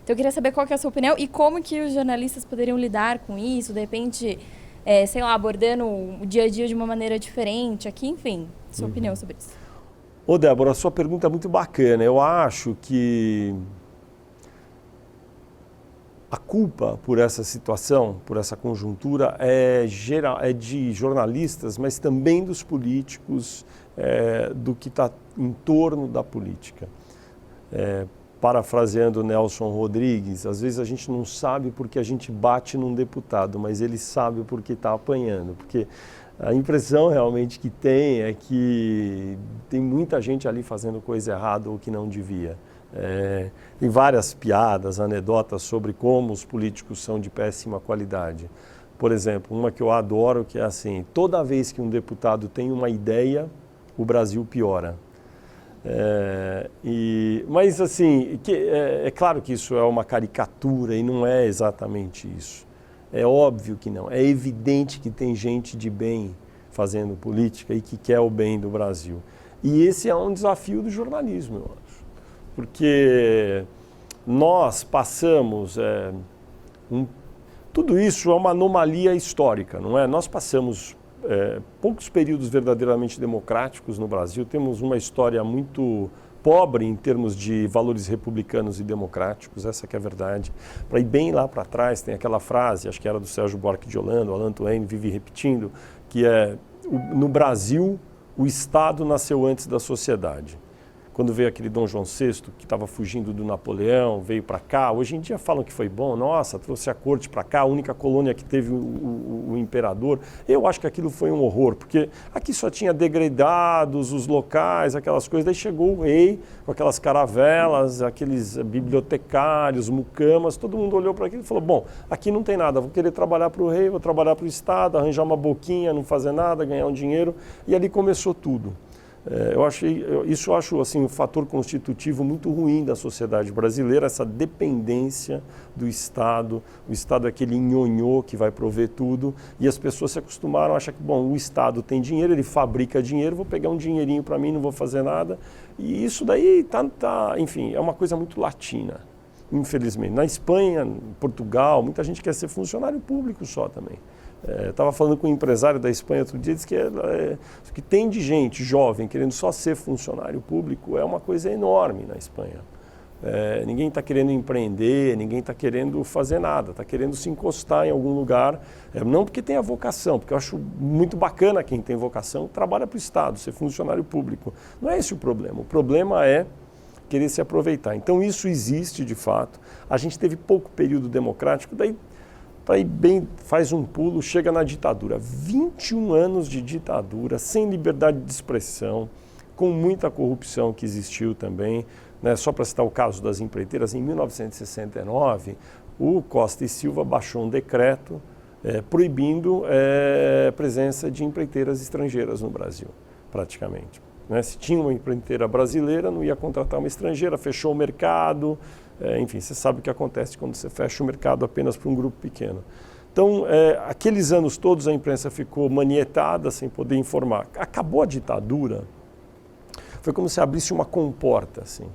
Então eu queria saber qual que é a sua opinião e como que os jornalistas poderiam lidar com isso, de repente, sei lá, abordando o dia a dia de uma maneira diferente aqui, enfim, sua opinião sobre isso. Ô Débora, a sua pergunta é muito bacana. Eu acho que a culpa por essa situação, por essa conjuntura, é de jornalistas, mas também dos políticos, do que está em torno da política. Parafraseando Nelson Rodrigues, às vezes a gente não sabe porque a gente bate num deputado, mas ele sabe porque está apanhando. Porque a impressão realmente que tem é que tem muita gente ali fazendo coisa errada ou que não devia. Tem várias piadas, anedotas sobre como os políticos são de péssima qualidade. Por exemplo, uma que eu adoro, que é assim: toda vez que um deputado tem uma ideia, o Brasil piora. Mas assim, é claro que isso é uma caricatura e não é exatamente isso. É óbvio que não. É evidente que tem gente de bem fazendo política e que quer o bem do Brasil. E esse é um desafio do jornalismo, eu acho. Porque nós passamos... tudo isso é uma anomalia histórica, não é? Nós passamos poucos períodos verdadeiramente democráticos no Brasil. Temos uma história muito pobre em termos de valores republicanos e democráticos, essa que é a verdade. Para ir bem lá para trás, tem aquela frase, acho que era do Sérgio Buarque de Holanda, o Alan Twain vive repetindo, que é: no Brasil, o Estado nasceu antes da sociedade. Quando veio aquele Dom João VI, que estava fugindo do Napoleão, veio para cá, hoje em dia falam que foi bom, nossa, trouxe a corte para cá, a única colônia que teve o imperador. Eu acho que aquilo foi um horror, porque aqui só tinha degredados, os locais, aquelas coisas. Daí chegou o rei com aquelas caravelas, aqueles bibliotecários, mucamas, todo mundo olhou para aquilo e falou: bom, aqui não tem nada, vou querer trabalhar para o rei, vou trabalhar para o Estado, arranjar uma boquinha, não fazer nada, ganhar um dinheiro, e ali começou tudo. Eu acho assim, um fator constitutivo muito ruim da sociedade brasileira, essa dependência do Estado. O Estado é aquele nhonhô que vai prover tudo, e as pessoas se acostumaram a achar que, bom, o Estado tem dinheiro, ele fabrica dinheiro, vou pegar um dinheirinho para mim, não vou fazer nada. E isso daí enfim, é uma coisa muito latina, infelizmente. Na Espanha, em Portugal, muita gente quer ser funcionário público só também. Estava falando com um empresário da Espanha outro dia, disse que tem de gente jovem querendo só ser funcionário público é uma coisa enorme na Espanha. Ninguém está querendo empreender, ninguém está querendo fazer nada, está querendo se encostar em algum lugar, não porque tem a vocação, porque eu acho muito bacana quem tem vocação, trabalha para o Estado, ser funcionário público. Não é esse o problema é querer se aproveitar. Então isso existe de fato. A gente teve pouco período democrático, daí para ir bem, faz um pulo, chega na ditadura. 21 anos de ditadura, sem liberdade de expressão, com muita corrupção que existiu também. Né? Só para citar o caso das empreiteiras, em 1969, o Costa e Silva baixou um decreto proibindo a presença de empreiteiras estrangeiras no Brasil, praticamente. Né? Se tinha uma empreiteira brasileira, não ia contratar uma estrangeira, fechou o mercado. Enfim, você sabe o que acontece quando você fecha o mercado apenas para um grupo pequeno. Então, aqueles anos todos a imprensa ficou manietada, sem poder informar. Acabou a ditadura, foi como se abrisse uma comporta, assim.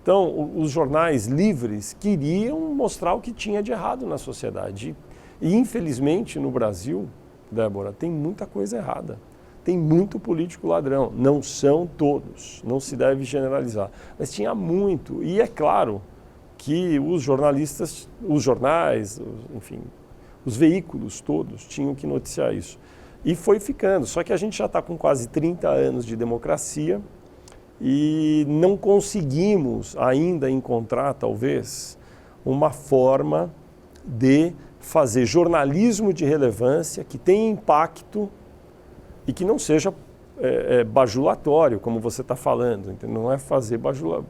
Então, os jornais livres queriam mostrar o que tinha de errado na sociedade. E, infelizmente, no Brasil, Débora, tem muita coisa errada. Tem muito político ladrão. Não são todos, não se deve generalizar. Mas tinha muito. E é claro que os jornalistas, os jornais, enfim, os veículos todos tinham que noticiar isso. E foi ficando. Só que a gente já está com quase 30 anos de democracia e não conseguimos ainda encontrar, talvez, uma forma de fazer jornalismo de relevância que tenha impacto e que não seja bajulatório, como você está falando. Entendeu? Não é fazer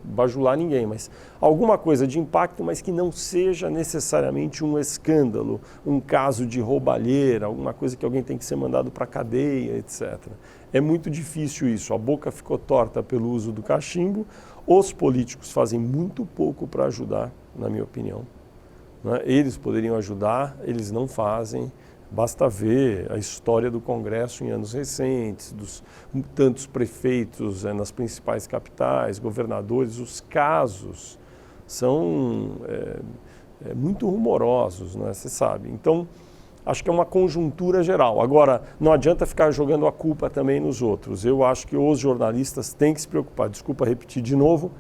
bajular ninguém, mas alguma coisa de impacto, mas que não seja necessariamente um escândalo, um caso de roubalheira, alguma coisa que alguém tem que ser mandado para a cadeia, etc. É muito difícil isso. A boca ficou torta pelo uso do cachimbo. Os políticos fazem muito pouco para ajudar, na minha opinião. Né? Eles poderiam ajudar, eles não fazem. Basta ver a história do Congresso em anos recentes, dos tantos prefeitos nas principais capitais, governadores, os casos são muito rumorosos, né? Você sabe. Então, acho que é uma conjuntura geral. Agora, não adianta ficar jogando a culpa também nos outros. Eu acho que os jornalistas têm que se preocupar, desculpa repetir de novo,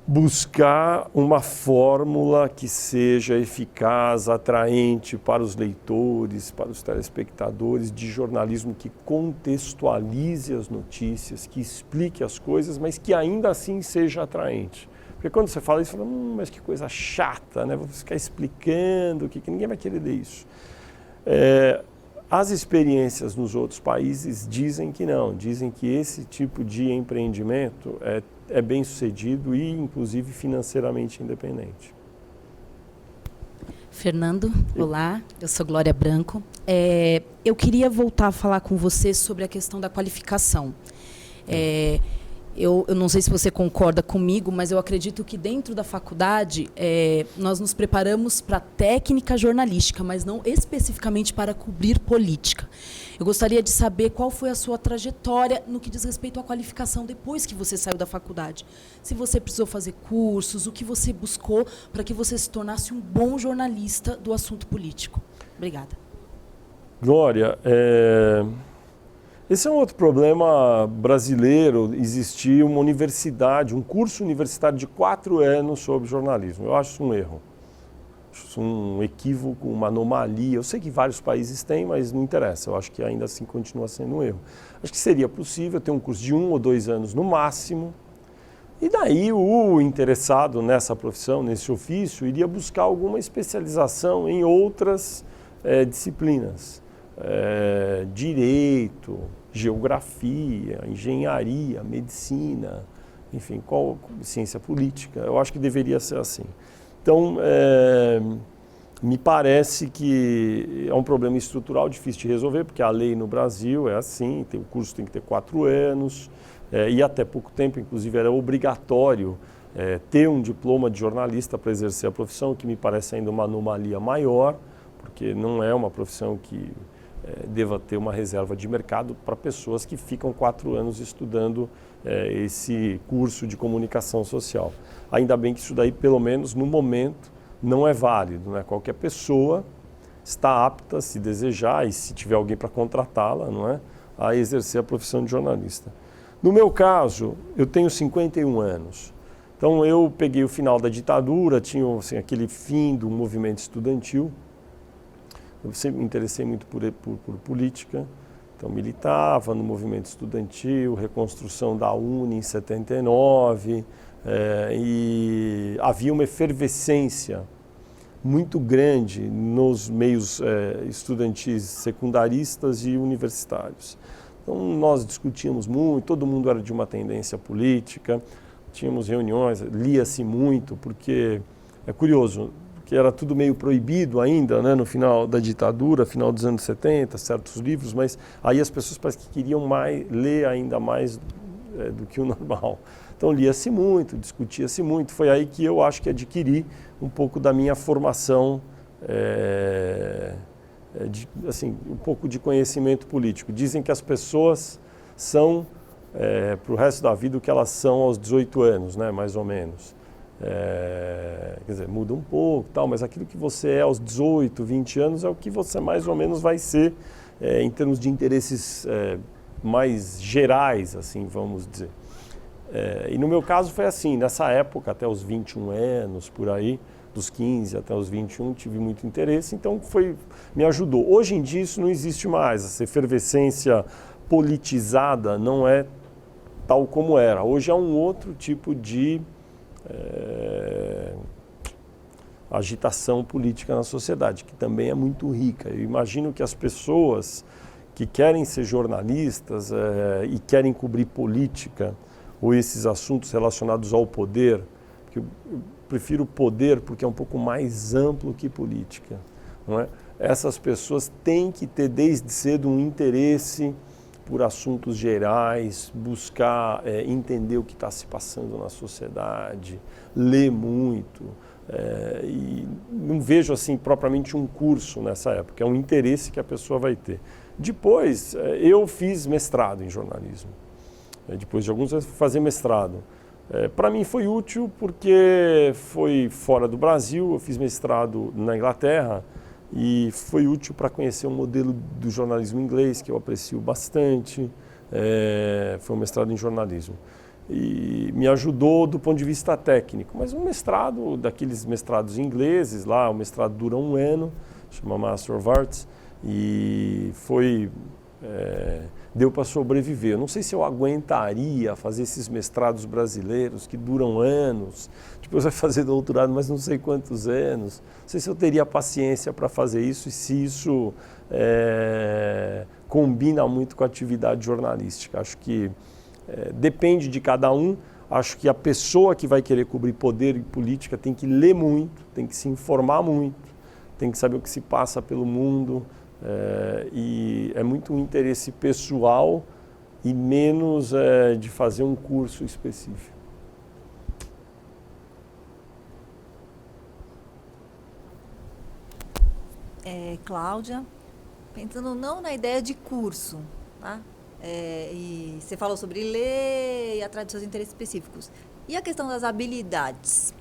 buscar uma fórmula que seja eficaz, atraente para os leitores, para os telespectadores, de jornalismo que contextualize as notícias, que explique as coisas, mas que ainda assim seja atraente. Porque quando você fala isso, você fala, mas que coisa chata, né? Vou ficar explicando, que ninguém vai querer ler isso. As experiências nos outros países dizem que não, dizem que esse tipo de empreendimento é bem sucedido e, inclusive, financeiramente independente. Fernando, olá, eu sou Glória Branco. Eu queria voltar a falar com você sobre a questão da qualificação. Eu não sei se você concorda comigo, mas eu acredito que dentro da faculdade nós nos preparamos para técnica jornalística, mas não especificamente para cobrir política. Eu gostaria de saber qual foi a sua trajetória no que diz respeito à qualificação depois que você saiu da faculdade. Se você precisou fazer cursos, o que você buscou para que você se tornasse um bom jornalista do assunto político. Obrigada. Glória, esse é um outro problema brasileiro, existir uma universidade, um curso universitário de 4 anos sobre jornalismo. Eu acho isso um erro, acho isso um equívoco, uma anomalia. Eu sei que vários países têm, mas não interessa, eu acho que ainda assim continua sendo um erro. Acho que seria possível ter um curso de 1 ou 2 anos no máximo, e daí o interessado nessa profissão, nesse ofício, iria buscar alguma especialização em outras disciplinas. Direito, geografia, engenharia, medicina, enfim, ciência política. Eu acho que deveria ser assim. Então, me parece que é um problema estrutural difícil de resolver, porque a lei no Brasil é assim, o curso tem que ter 4 anos, e até pouco tempo, inclusive, era obrigatório ter um diploma de jornalista para exercer a profissão, que me parece ainda uma anomalia maior, porque não é uma profissão que deva ter uma reserva de mercado para pessoas que ficam 4 anos estudando esse curso de comunicação social. Ainda bem que isso daí, pelo menos no momento, não é válido, né? Qualquer pessoa está apta, se desejar, e se tiver alguém para contratá-la, não é, a exercer a profissão de jornalista. No meu caso, eu tenho 51 anos. Então eu peguei o final da ditadura, tinha assim, aquele fim do movimento estudantil. Eu sempre me interessei muito por política, então militava no movimento estudantil, reconstrução da UNE em 79, e havia uma efervescência muito grande nos meios estudantis secundaristas e universitários. Então nós discutíamos muito, todo mundo era de uma tendência política, tínhamos reuniões, lia-se muito, porque é curioso, que era tudo meio proibido ainda, né, no final da ditadura, final dos anos 70, certos livros, mas aí as pessoas parece que queriam ler ainda mais do que o normal. Então lia-se muito, discutia-se muito, foi aí que eu acho que adquiri um pouco da minha formação, um pouco de conhecimento político. Dizem que as pessoas são, para o resto da vida, o que elas são aos 18 anos, né, mais ou menos. Quer dizer, muda um pouco, tal, mas aquilo que você é aos 18, 20 anos é o que você mais ou menos vai ser em termos de interesses mais gerais, assim, vamos dizer. E no meu caso foi assim, nessa época, até os 21 anos, por aí, dos 15 até os 21, tive muito interesse, então me ajudou. Hoje em dia isso não existe mais, essa efervescência politizada não é tal como era. Hoje há um outro tipo de agitação política na sociedade, que também é muito rica. Eu imagino que as pessoas que querem ser jornalistas e querem cobrir política ou esses assuntos relacionados ao poder, porque eu prefiro poder porque é um pouco mais amplo que política, não é? Essas pessoas têm que ter desde cedo um interesse por assuntos gerais, buscar entender o que está se passando na sociedade, ler muito. E não vejo assim propriamente um curso nessa época, é um interesse que a pessoa vai ter. Depois, eu fiz mestrado em jornalismo. Depois de alguns anos, fui fazer mestrado. Para mim foi útil porque foi fora do Brasil, eu fiz mestrado na Inglaterra e foi útil para conhecer um modelo do jornalismo inglês que eu aprecio bastante, foi um mestrado em jornalismo. E me ajudou do ponto de vista técnico, mas um mestrado, daqueles mestrados ingleses, lá o mestrado dura 1 ano, chama Master of Arts, e deu para sobreviver. Eu não sei se eu aguentaria fazer esses mestrados brasileiros que duram anos, depois vai fazer doutorado, mas não sei quantos anos. Não sei se eu teria paciência para fazer isso e se isso combina muito com a atividade jornalística. Acho que depende de cada um. Acho que a pessoa que vai querer cobrir poder e política tem que ler muito, tem que se informar muito, tem que saber o que se passa pelo mundo. E é muito um interesse pessoal e menos de fazer um curso específico. Cláudia, pensando não na ideia de curso, tá? E você falou sobre ler e atrás dos seus interesses específicos. E a questão das habilidades?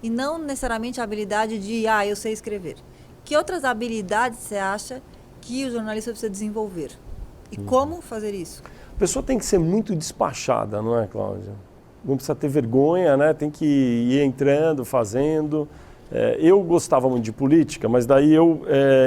E não necessariamente a habilidade de, eu sei escrever. Que outras habilidades você acha que o jornalista precisa desenvolver? E como fazer isso? A pessoa tem que ser muito despachada, não é, Cláudia? Não precisa ter vergonha, né? Tem que ir entrando, fazendo. Eu gostava muito de política, mas daí eu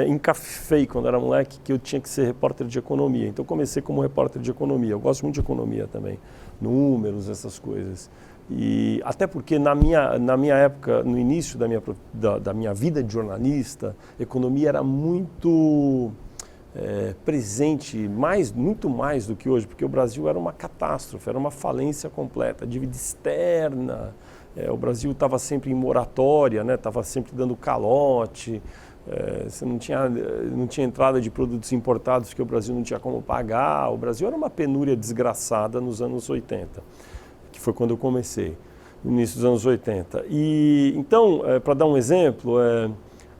encafei quando era moleque que eu tinha que ser repórter de economia. Então eu comecei como repórter de economia. Eu gosto muito de economia também, números, essas coisas. E até porque na minha época, no início da minha vida de jornalista, economia era muito presente, muito mais do que hoje, porque o Brasil era uma catástrofe, era uma falência completa, dívida externa. O Brasil estava sempre em moratória, né? Estava sempre dando calote, você não tinha entrada de produtos importados porque o Brasil não tinha como pagar. O Brasil era uma penúria desgraçada nos anos 80, que foi quando eu comecei, no início dos anos 80. E então, para dar um exemplo,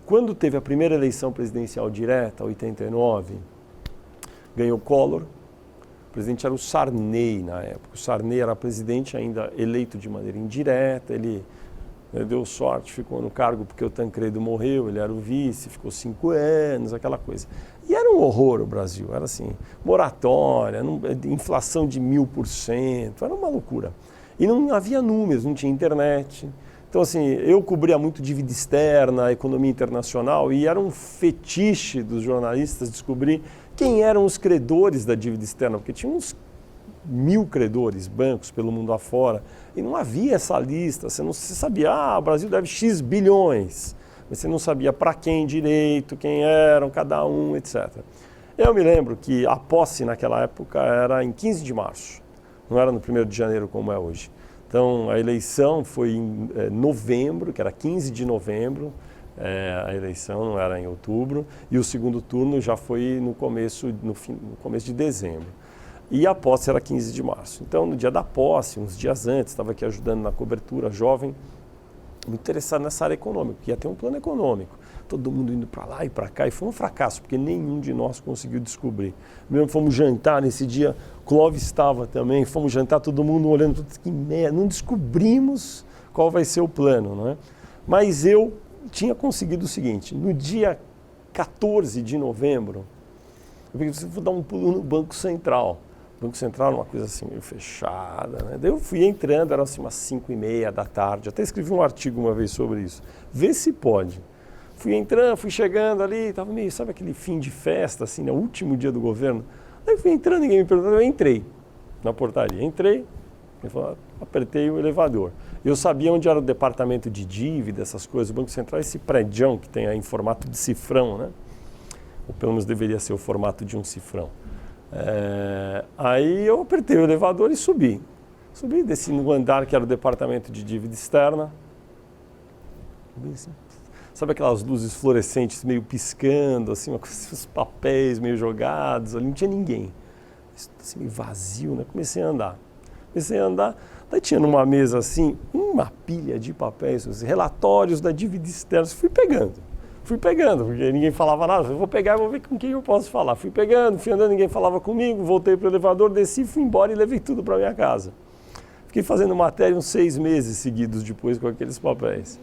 quando teve a primeira eleição presidencial direta, 89, ganhou Collor. O presidente era o Sarney na época. O Sarney era presidente ainda eleito de maneira indireta. Ele deu sorte, ficou no cargo porque o Tancredo morreu, ele era o vice, ficou 5 anos, aquela coisa. E era um horror o Brasil, era assim, moratória, inflação de 1000%, era uma loucura. E não havia números, não tinha internet. Então, assim, eu cobria muito dívida externa, economia internacional, e era um fetiche dos jornalistas descobrir quem eram os credores da dívida externa, porque tinha uns 1000 credores, bancos pelo mundo afora, e não havia essa lista. Você sabia, o Brasil deve X bilhões, mas você não sabia para quem direito, quem eram cada um, etc. Eu me lembro que a posse naquela época era em 15 de março, não era no 1º de janeiro como é hoje. Então, a eleição foi em novembro, que era 15 de novembro, a eleição não era em outubro, e o segundo turno já foi no começo de dezembro. E a posse era 15 de março. Então, no dia da posse, uns dias antes, estava aqui ajudando na cobertura, jovem, muito interessado nessa área econômica, ia ter um plano econômico. Todo mundo indo para lá e para cá, e foi um fracasso, porque nenhum de nós conseguiu descobrir. Mesmo fomos jantar nesse dia, Clóvis estava também, fomos jantar, todo mundo olhando, que merda, não descobrimos qual vai ser o plano, não é? Mas eu tinha conseguido o seguinte, no dia 14 de novembro, eu pensei, vou dar um pulo no Banco Central. O Banco Central era uma coisa assim meio fechada, né? Daí eu fui entrando, era assim umas 5:30 da tarde, até escrevi um artigo uma vez sobre isso. Vê se pode. Fui entrando, fui chegando ali, estava meio, sabe aquele fim de festa, assim, no último dia do governo? Aí fui entrando, ninguém me perguntou, eu entrei na portaria. Entrei, apertei o elevador. Eu sabia onde era o departamento de dívida, essas coisas. O Banco Central é esse prédião que tem aí em formato de cifrão, né? Ou pelo menos deveria ser o formato de um cifrão. Aí eu apertei o elevador e subi. Subi, desci no andar que era o departamento de dívida externa. Assim, sabe aquelas luzes fluorescentes meio piscando, assim, os papéis meio jogados, ali não tinha ninguém. Assim, meio vazio, né? Comecei a andar, daí tinha numa mesa assim, uma pilha de papéis, assim, relatórios da dívida externa, fui pegando, porque ninguém falava nada, eu vou pegar e vou ver com quem eu posso falar. Fui pegando, fui andando, ninguém falava comigo, voltei para o elevador, desci, fui embora e levei tudo para minha casa. Fiquei fazendo matéria uns 6 meses seguidos depois com aqueles papéis.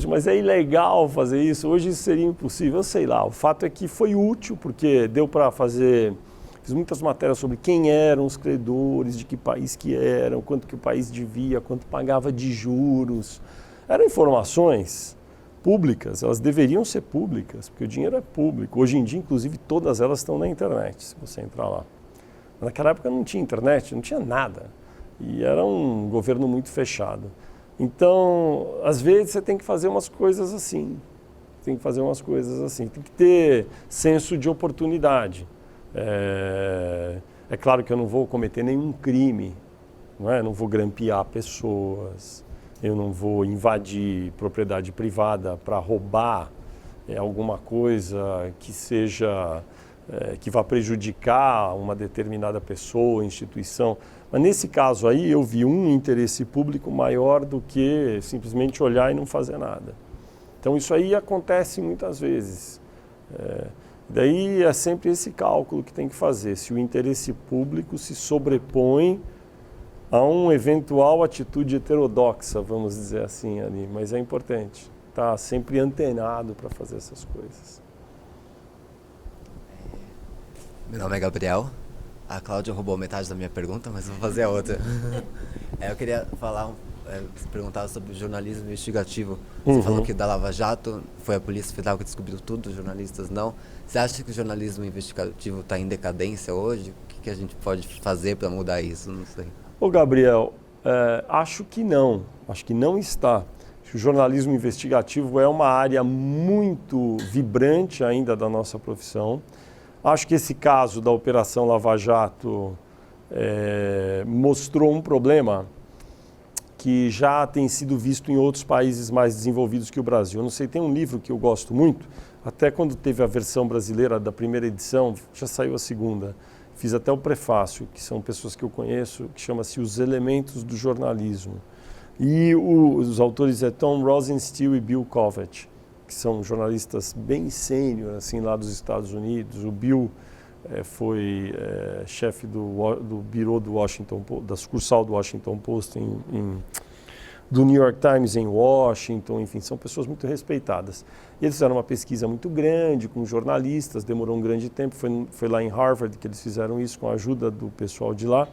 Mas é ilegal fazer isso, hoje isso seria impossível, eu sei lá. O fato é que foi útil, porque deu para fazer... Fiz muitas matérias sobre quem eram os credores, de que país que eram, quanto que o país devia, quanto pagava de juros. Eram informações públicas, elas deveriam ser públicas, porque o dinheiro é público. Hoje em dia, inclusive, todas elas estão na internet, se você entrar lá. Naquela época não tinha internet, não tinha nada. E era um governo muito fechado. Então, às vezes, você tem que fazer umas coisas assim. Tem que ter senso de oportunidade. É claro que eu não vou cometer nenhum crime, não é? Eu não vou grampear pessoas, eu não vou invadir propriedade privada para roubar alguma coisa que seja... que vá prejudicar uma determinada pessoa, instituição. Mas nesse caso aí eu vi um interesse público maior do que simplesmente olhar e não fazer nada. Então isso aí acontece muitas vezes. Daí é sempre esse cálculo que tem que fazer, se o interesse público se sobrepõe a uma eventual atitude heterodoxa, vamos dizer assim ali. Mas é importante estar sempre antenado para fazer essas coisas. Meu nome é Gabriel. A Cláudia roubou metade da minha pergunta, mas vou fazer a outra. Eu queria perguntar sobre o jornalismo investigativo. Você falou que da Lava Jato foi a Polícia Federal que descobriu tudo, os jornalistas não. Você acha que o jornalismo investigativo está em decadência hoje? O que a gente pode fazer para mudar isso? Não sei. Ô Gabriel, acho que não está. O jornalismo investigativo é uma área muito vibrante ainda da nossa profissão. Acho que esse caso da Operação Lava Jato mostrou um problema que já tem sido visto em outros países mais desenvolvidos que o Brasil. Eu não sei, tem um livro que eu gosto muito, até quando teve a versão brasileira da primeira edição, já saiu a segunda. Fiz até o prefácio, que são pessoas que eu conheço, que chama-se Os Elementos do Jornalismo. E os autores é Tom Rosenstiel e Bill Covett, que são jornalistas bem sênior, assim, lá dos Estados Unidos. O Bill foi chefe do Bureau do Washington, da sucursal do Washington Post, do New York Times em Washington, enfim, são pessoas muito respeitadas. E eles fizeram uma pesquisa muito grande com jornalistas, demorou um grande tempo, foi lá em Harvard que eles fizeram isso com a ajuda do pessoal de lá,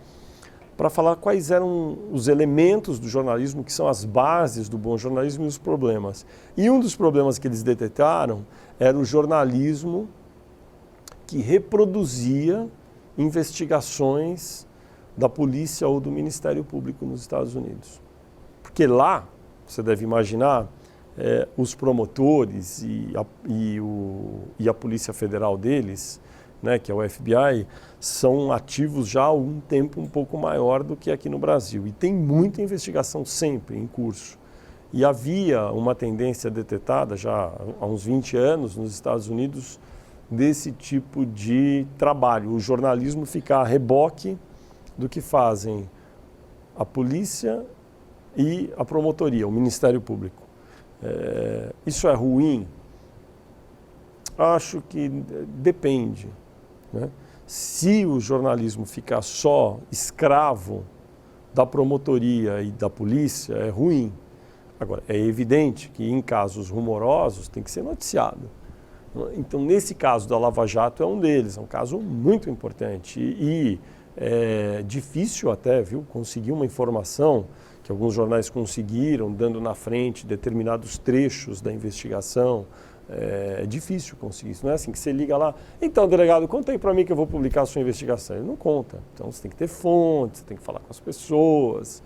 para falar quais eram os elementos do jornalismo, que são as bases do bom jornalismo e os problemas. E um dos problemas que eles detectaram era o jornalismo que reproduzia investigações da polícia ou do Ministério Público nos Estados Unidos. Porque lá, você deve imaginar, os promotores e a Polícia Federal deles, né, que é o FBI, são ativos já há algum tempo um pouco maior do que aqui no Brasil. E tem muita investigação sempre em curso. E havia uma tendência detetada já há uns 20 anos nos Estados Unidos desse tipo de trabalho. O jornalismo ficar a reboque do que fazem a polícia e a promotoria, o Ministério Público. Isso é ruim? Acho que depende, né? Se o jornalismo ficar só escravo da promotoria e da polícia, é ruim. Agora, é evidente que em casos rumorosos tem que ser noticiado. Então, nesse caso da Lava Jato é um deles, é um caso muito importante e é difícil até, viu, conseguir uma informação que alguns jornais conseguiram, dando na frente determinados trechos da investigação. É difícil conseguir isso, não é assim que você liga lá, então delegado, conta aí para mim que eu vou publicar a sua investigação. Ele não conta, então você tem que ter fontes, você tem que falar com as pessoas,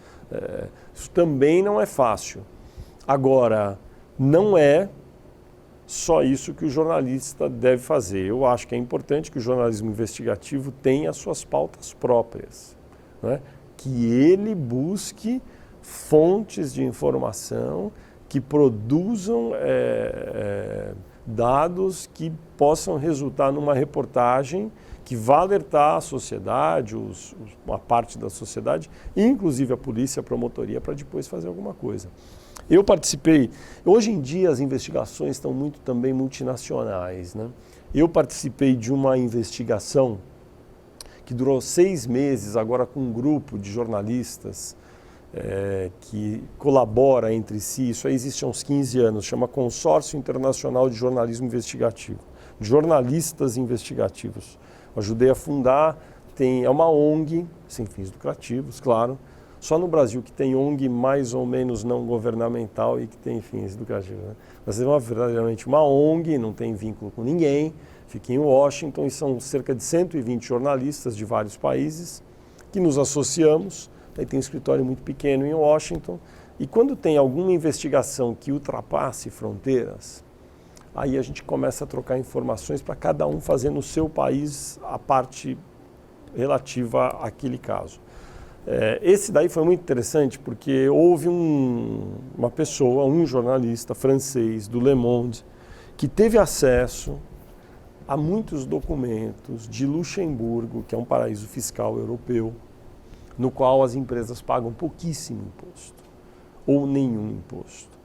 isso também não é fácil. Agora, não é só isso que o jornalista deve fazer. Eu acho que é importante que o jornalismo investigativo tenha as suas pautas próprias, né? Que ele busque fontes de informação que produzam dados que possam resultar numa reportagem que vá alertar a sociedade, uma parte da sociedade, inclusive a polícia, a promotoria, para depois fazer alguma coisa. Eu participei, hoje em dia as investigações estão muito também multinacionais, né? Eu participei de uma investigação que durou 6 meses, agora com um grupo de jornalistas que colabora entre si, isso aí existe há uns 15 anos, chama Consórcio Internacional de Jornalismo Investigativo, jornalistas investigativos. Eu ajudei a fundar, é uma ONG, sem fins lucrativos, claro, só no Brasil que tem ONG mais ou menos não governamental e que tem fins lucrativos. Né? Mas é verdadeiramente uma ONG, não tem vínculo com ninguém, fica em Washington e são cerca de 120 jornalistas de vários países que nos associamos. Aí tem um escritório muito pequeno em Washington e quando tem alguma investigação que ultrapasse fronteiras, aí a gente começa a trocar informações para cada um fazer no seu país a parte relativa àquele caso. Esse daí foi muito interessante porque houve uma pessoa, um jornalista francês do Le Monde, que teve acesso a muitos documentos de Luxemburgo, que é um paraíso fiscal europeu, no qual as empresas pagam pouquíssimo imposto ou nenhum imposto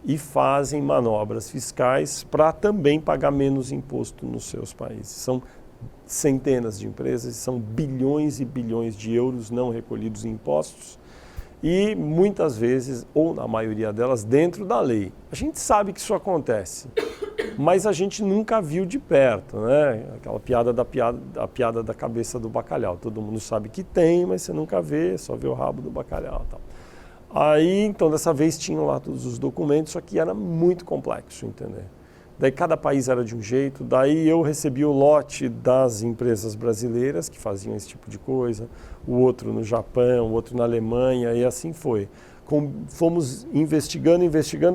e fazem manobras fiscais para também pagar menos imposto nos seus países. São centenas de empresas, são bilhões e bilhões de euros não recolhidos em impostos e muitas vezes, ou na maioria delas, dentro da lei. A gente sabe que isso acontece, mas a gente nunca viu de perto, né? Aquela a piada da cabeça do bacalhau. Todo mundo sabe que tem, mas você nunca vê, só vê o rabo do bacalhau. Tal. Aí, então, dessa vez tinham lá todos os documentos, só que era muito complexo, entender. Daí cada país era de um jeito, daí eu recebi o lote das empresas brasileiras que faziam esse tipo de coisa, o outro no Japão, o outro na Alemanha, e assim foi. Fomos investigando,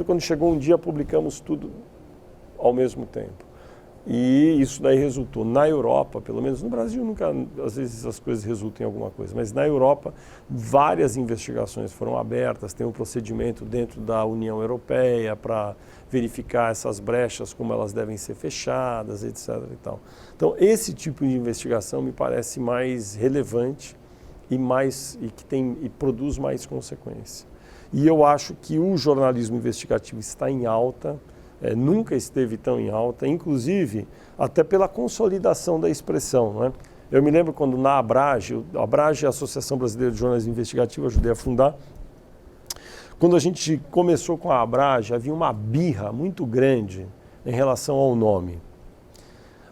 quando chegou um dia publicamos tudo ao mesmo tempo. E isso daí resultou na Europa, pelo menos no Brasil nunca, às vezes as coisas resultam em alguma coisa, mas na Europa várias investigações foram abertas, tem um procedimento dentro da União Europeia para verificar essas brechas, como elas devem ser fechadas, etc. e tal. Então esse tipo de investigação me parece mais relevante e produz mais consequência. E eu acho que o jornalismo investigativo está em alta. Nunca esteve tão em alta, inclusive até pela consolidação da expressão. Não é? Eu me lembro quando na Abrage, a Abrage é a Associação Brasileira de Jornalismo Investigativo, ajudei a fundar. Quando a gente começou com a Abrage, havia uma birra muito grande em relação ao nome.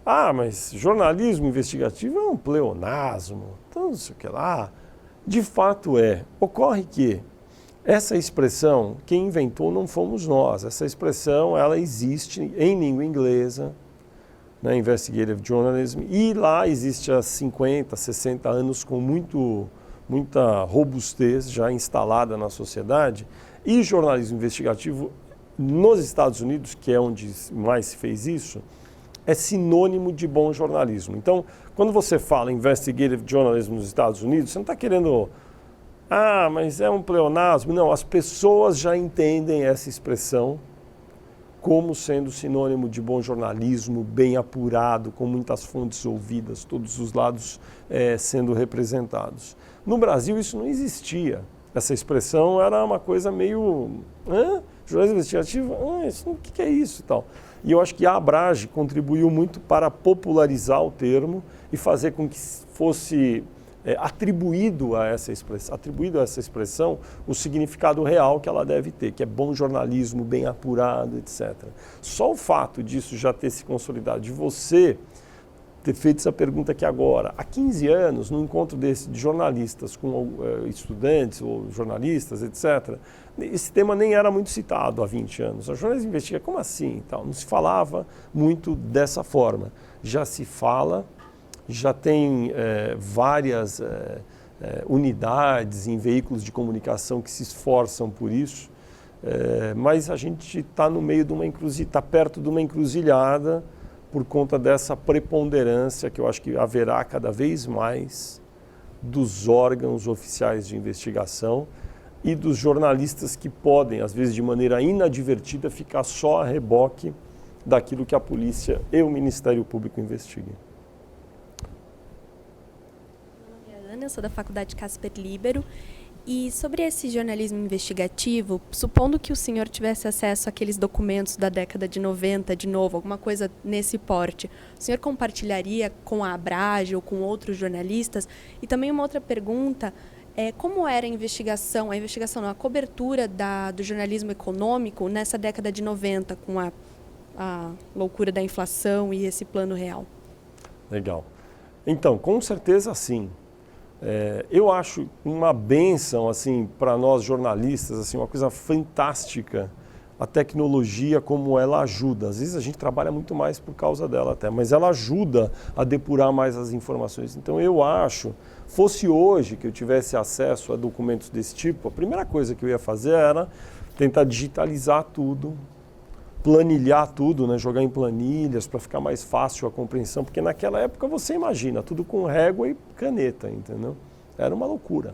Ah, mas jornalismo investigativo é um pleonasmo, então não sei o que lá. De fato é. Ocorre que essa expressão, quem inventou não fomos nós. Essa expressão, ela existe em língua inglesa, né, Investigative Journalism, e lá existe há 50, 60 anos com muita robustez já instalada na sociedade. E jornalismo investigativo nos Estados Unidos, que é onde mais se fez isso, é sinônimo de bom jornalismo. Então, quando você fala Investigative Journalism nos Estados Unidos, você não está querendo... Ah, mas é um pleonasmo. Não, as pessoas já entendem essa expressão como sendo sinônimo de bom jornalismo, bem apurado, com muitas fontes ouvidas, todos os lados sendo representados. No Brasil isso não existia. Essa expressão era uma coisa meio... Jornalismo investigativo? O que é isso e tal? E eu acho que a Abrage contribuiu muito para popularizar o termo e fazer com que fosse... atribuído a essa expressão o significado real que ela deve ter, que é bom jornalismo, bem apurado, etc. Só o fato disso já ter se consolidado, de você ter feito essa pergunta aqui agora, há 15 anos, num encontro desse de jornalistas com estudantes ou jornalistas, etc., esse tema nem era muito citado há 20 anos. A jornalismo investiga, como assim? Tal? Não se falava muito dessa forma. Já se fala... Já tem várias unidades em veículos de comunicação que se esforçam por isso, mas a gente está no meio de uma encruzilhada, está perto de uma encruzilhada por conta dessa preponderância que eu acho que haverá cada vez mais dos órgãos oficiais de investigação e dos jornalistas que podem, às vezes de maneira inadvertida, ficar só a reboque daquilo que a polícia e o Ministério Público investigam. Eu sou da Faculdade Casper Libero e sobre esse jornalismo investigativo, supondo que o senhor tivesse acesso àqueles documentos da década de 90, de novo, alguma coisa nesse porte, o senhor compartilharia com a Abrage ou com outros jornalistas? E também uma outra pergunta, Como era a investigação não, a cobertura do jornalismo econômico nessa década de 90, com a loucura da inflação e esse plano real? Legal. Então, com certeza sim. Eu acho uma bênção assim, para nós jornalistas, assim, uma coisa fantástica, a tecnologia, como ela ajuda. Às vezes a gente trabalha muito mais por causa dela até, mas ela ajuda a depurar mais as informações. Então eu acho, fosse hoje que eu tivesse acesso a documentos desse tipo, a primeira coisa que eu ia fazer era tentar digitalizar tudo, planilhar tudo, né? Jogar em planilhas para ficar mais fácil a compreensão, porque naquela época você imagina, tudo com régua e caneta, entendeu? Era uma loucura.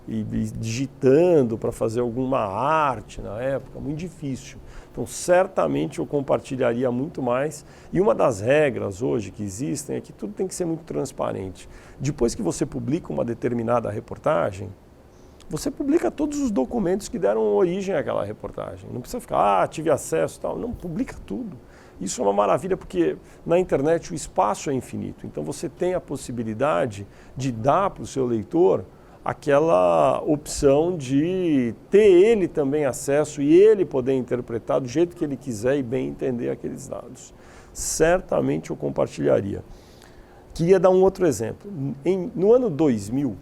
E digitando para fazer alguma arte na época, muito difícil. Então, certamente eu compartilharia muito mais. E uma das regras hoje que existem é que tudo tem que ser muito transparente. Depois que você publica uma determinada reportagem, você publica todos os documentos que deram origem àquela reportagem. Não precisa ficar, tive acesso e tal. Não, publica tudo. Isso é uma maravilha porque na internet o espaço é infinito. Então, você tem a possibilidade de dar para o seu leitor aquela opção de ter ele também acesso e ele poder interpretar do jeito que ele quiser e bem entender aqueles dados. Certamente eu compartilharia. Queria dar um outro exemplo. No ano 2000,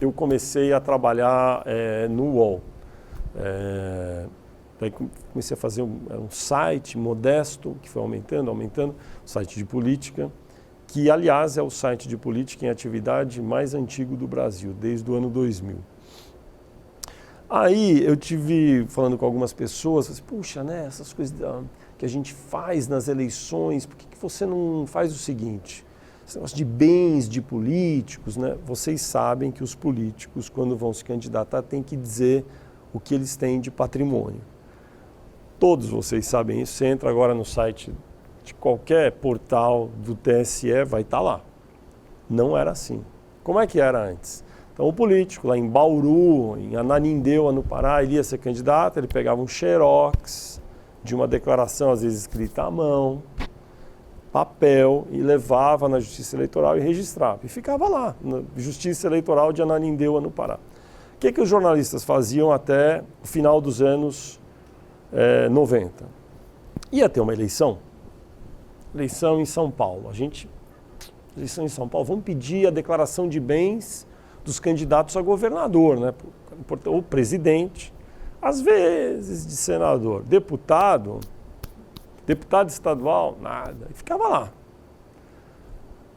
eu comecei a trabalhar no UOL. Daí comecei a fazer um site modesto, que foi aumentando, um site de política, que, aliás, é o site de política em atividade mais antigo do Brasil, desde o ano 2000. Aí eu tive falando com algumas pessoas, assim, puxa, né, essas coisas que a gente faz nas eleições, por que você não faz o seguinte? Esse negócio de bens de políticos, né? Vocês sabem que os políticos, quando vão se candidatar, têm que dizer o que eles têm de patrimônio. Todos vocês sabem isso, você entra agora no site de qualquer portal do TSE, vai estar lá. Não era assim. Como é que era antes? Então o político lá em Bauru, em Ananindeua, no Pará, ele ia ser candidato, ele pegava um xerox de uma declaração, às vezes escrita à mão, papel, e levava na Justiça Eleitoral e registrava. E ficava lá, na Justiça Eleitoral de Ananindeua, no Pará. O que os jornalistas faziam até o final dos anos 90? Ia ter uma eleição em São Paulo. Eleição em São Paulo, vamos pedir a declaração de bens dos candidatos a governador, né? O presidente, às vezes de senador, deputado estadual, nada. E ficava lá.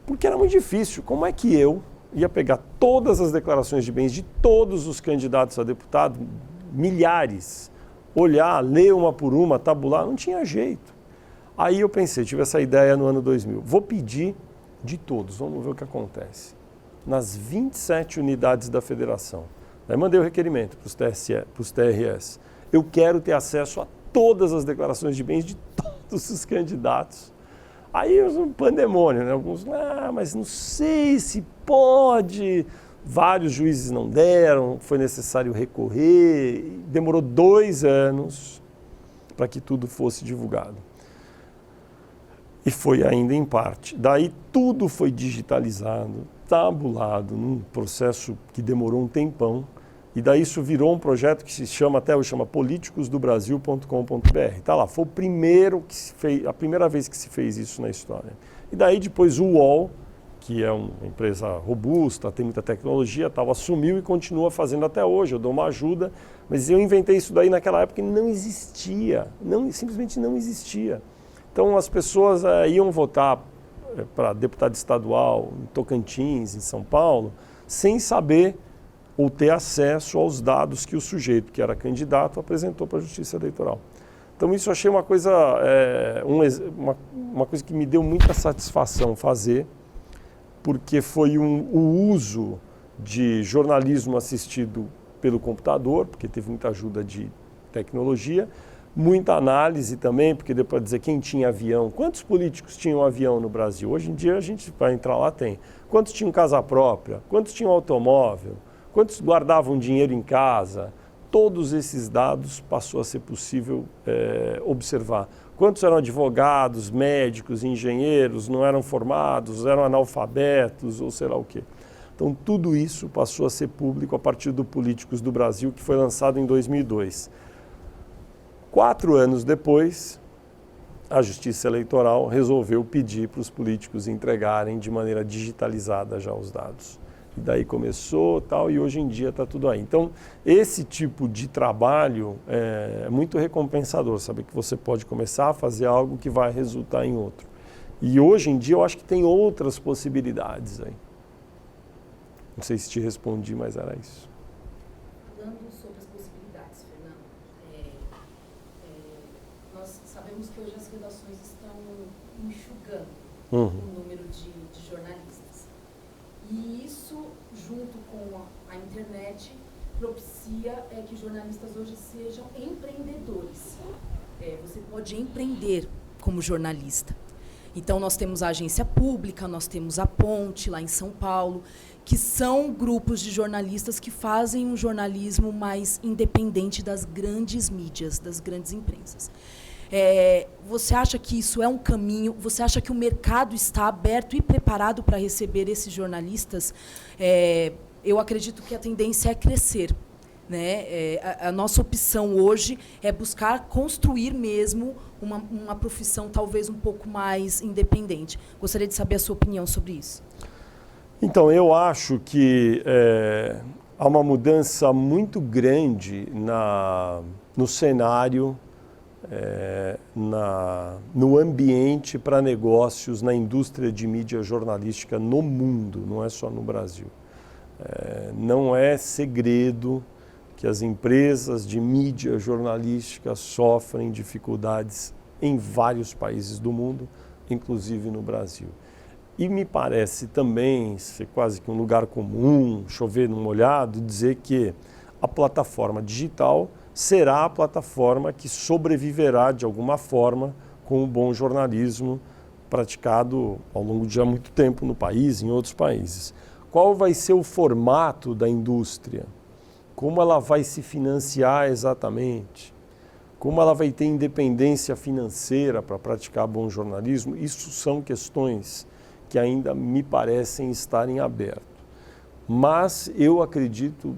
Porque era muito difícil. Como é que eu ia pegar todas as declarações de bens de todos os candidatos a deputado, milhares, olhar, ler uma por uma, tabular? Não tinha jeito. Aí eu pensei, tive essa ideia no ano 2000. Vou pedir de todos, vamos ver o que acontece. Nas 27 unidades da federação. Aí mandei o requerimento para os TRS. Eu quero ter acesso a todas as declarações de bens de todos os candidatos. Aí um pandemônio, né? Alguns, mas não sei se pode. Vários juízes não deram, foi necessário recorrer. Demorou 2 anos para que tudo fosse divulgado. E foi ainda em parte. Daí tudo foi digitalizado, tabulado, num processo que demorou um tempão. E daí isso virou um projeto que se chama, até hoje, chama politicosdobrasil.com.br. Está lá, foi a primeira vez que se fez isso na história. E daí depois o UOL, que é uma empresa robusta, tem muita tecnologia, assumiu e continua fazendo até hoje. Eu dou uma ajuda, mas eu inventei isso daí naquela época e não existia, simplesmente não existia. Então as pessoas iam votar para deputado estadual em Tocantins, em São Paulo, sem saber ou ter acesso aos dados que o sujeito que era candidato apresentou para a Justiça Eleitoral. Então isso eu achei uma coisa, uma coisa que me deu muita satisfação fazer, porque foi o uso de jornalismo assistido pelo computador, porque teve muita ajuda de tecnologia, muita análise também, porque deu para dizer quem tinha avião, quantos políticos tinham avião no Brasil. Hoje em dia a gente vai entrar lá, tem. Quantos tinham casa própria, quantos tinham automóvel, quantos guardavam dinheiro em casa. Todos esses dados passou a ser possível observar. Quantos eram advogados, médicos, engenheiros, não eram formados, eram analfabetos ou sei lá o quê. Então, tudo isso passou a ser público a partir do Políticos do Brasil, que foi lançado em 2002. 4 anos depois, a Justiça Eleitoral resolveu pedir para os políticos entregarem de maneira digitalizada já os dados. E daí começou tal, e hoje em dia está tudo aí. Então, esse tipo de trabalho é muito recompensador, saber que você pode começar a fazer algo que vai resultar em outro. E hoje em dia eu acho que tem outras possibilidades aí. Não sei se te respondi, mas era isso. Falando sobre as possibilidades, Fernando, nós sabemos que hoje as redações estão enxugando o número de jornalistas. E isso, junto com a internet, propicia que jornalistas hoje sejam empreendedores. Você pode empreender como jornalista. Então, nós temos a Agência Pública, nós temos a Ponte, lá em São Paulo, que são grupos de jornalistas que fazem um jornalismo mais independente das grandes mídias, das grandes imprensas. Você acha que isso é um caminho? Você acha que o mercado está aberto e preparado para receber esses jornalistas? Eu acredito que a tendência é crescer. Né? A nossa opção hoje é buscar construir mesmo uma profissão talvez um pouco mais independente. Gostaria de saber a sua opinião sobre isso. Então, eu acho que há uma mudança muito grande no cenário, no ambiente para negócios na indústria de mídia jornalística no mundo, não é só no Brasil. Não é segredo que as empresas de mídia jornalística sofrem dificuldades em vários países do mundo, inclusive no Brasil. E me parece também ser quase que um lugar comum, chover no molhado, dizer que a plataforma digital será a plataforma que sobreviverá de alguma forma com o bom jornalismo praticado ao longo de já muito tempo no país e em outros países. Qual vai ser o formato da indústria? Como ela vai se financiar exatamente? Como ela vai ter independência financeira para praticar bom jornalismo? Isso são questões que ainda me parecem estar em aberto. Mas eu acredito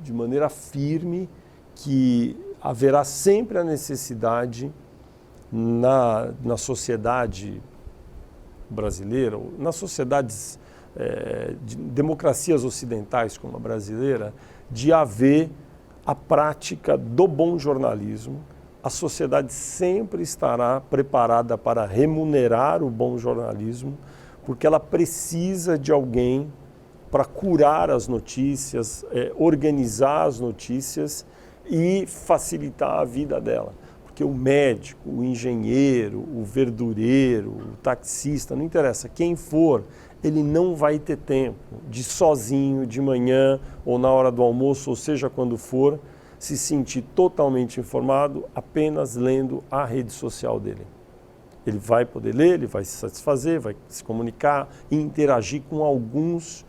de maneira firme que haverá sempre a necessidade na sociedade brasileira, nas sociedades de democracias ocidentais como a brasileira, de haver a prática do bom jornalismo. A sociedade sempre estará preparada para remunerar o bom jornalismo, porque ela precisa de alguém para curar as notícias, organizar as notícias e facilitar a vida dela. Porque o médico, o engenheiro, o verdureiro, o taxista, não interessa quem for, ele não vai ter tempo de sozinho, de manhã ou na hora do almoço, ou seja, quando for, se sentir totalmente informado apenas lendo a rede social dele. Ele vai poder ler, ele vai se satisfazer, vai se comunicar e interagir com alguns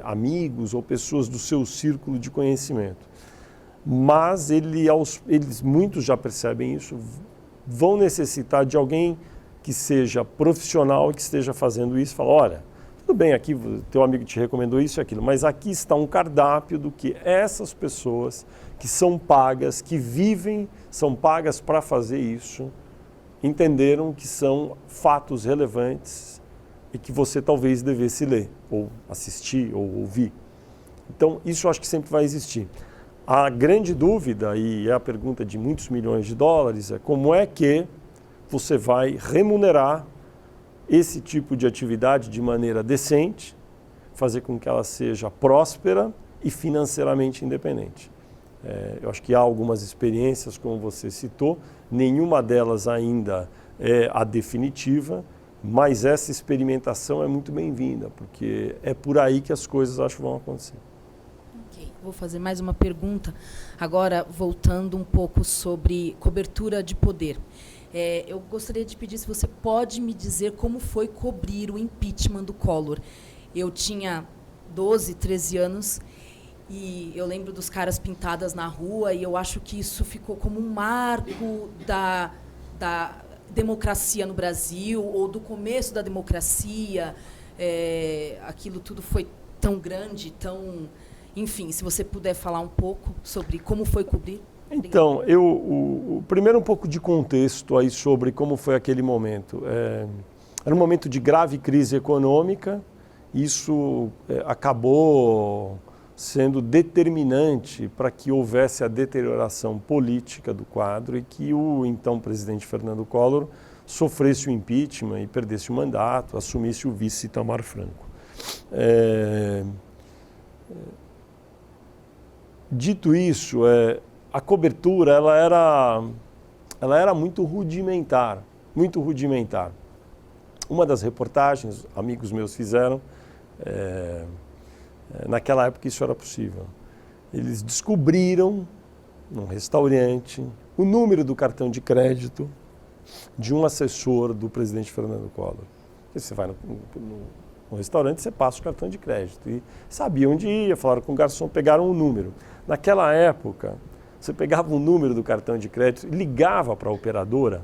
amigos ou pessoas do seu círculo de conhecimento. Mas muitos já percebem isso, vão necessitar de alguém que seja profissional, que esteja fazendo isso, fala, olha, tudo bem, aqui teu amigo te recomendou isso e aquilo, mas aqui está um cardápio do que essas pessoas que são pagas, que vivem, são pagas para fazer isso, entenderam que são fatos relevantes e que você talvez devesse ler, ou assistir, ou ouvir. Então, isso eu acho que sempre vai existir. A grande dúvida, e é a pergunta de muitos milhões de dólares, é como é que você vai remunerar esse tipo de atividade de maneira decente, fazer com que ela seja próspera e financeiramente independente. Eu acho que há algumas experiências, como você citou, nenhuma delas ainda é a definitiva, mas essa experimentação é muito bem-vinda, porque é por aí que as coisas acho que vão acontecer. Ok, vou fazer mais uma pergunta, agora voltando um pouco sobre cobertura de poder. Eu gostaria de pedir se você pode me dizer como foi cobrir o impeachment do Collor. Eu tinha 12, 13 anos e eu lembro dos caras pintadas na rua e eu acho que isso ficou como um marco da democracia no Brasil ou do começo da democracia. aquilo tudo foi tão grande, tão... Enfim, se você puder falar um pouco sobre como foi cobrir. Então, primeiro um pouco de contexto aí sobre como foi aquele momento. Era um momento de grave crise econômica, isso acabou sendo determinante para que houvesse a deterioração política do quadro e que o então presidente Fernando Collor sofresse o impeachment e perdesse o mandato, assumisse o vice Itamar Franco. Dito isso, a cobertura ela era muito rudimentar, muito rudimentar. Uma das reportagens, amigos meus fizeram, naquela época isso era possível. Eles descobriram, num restaurante, o número do cartão de crédito de um assessor do presidente Fernando Collor. Você vai no restaurante, você passa o cartão de crédito. E sabiam onde ia, falaram com o garçom, pegaram o número. Naquela época, você pegava o número do cartão de crédito e ligava para a operadora.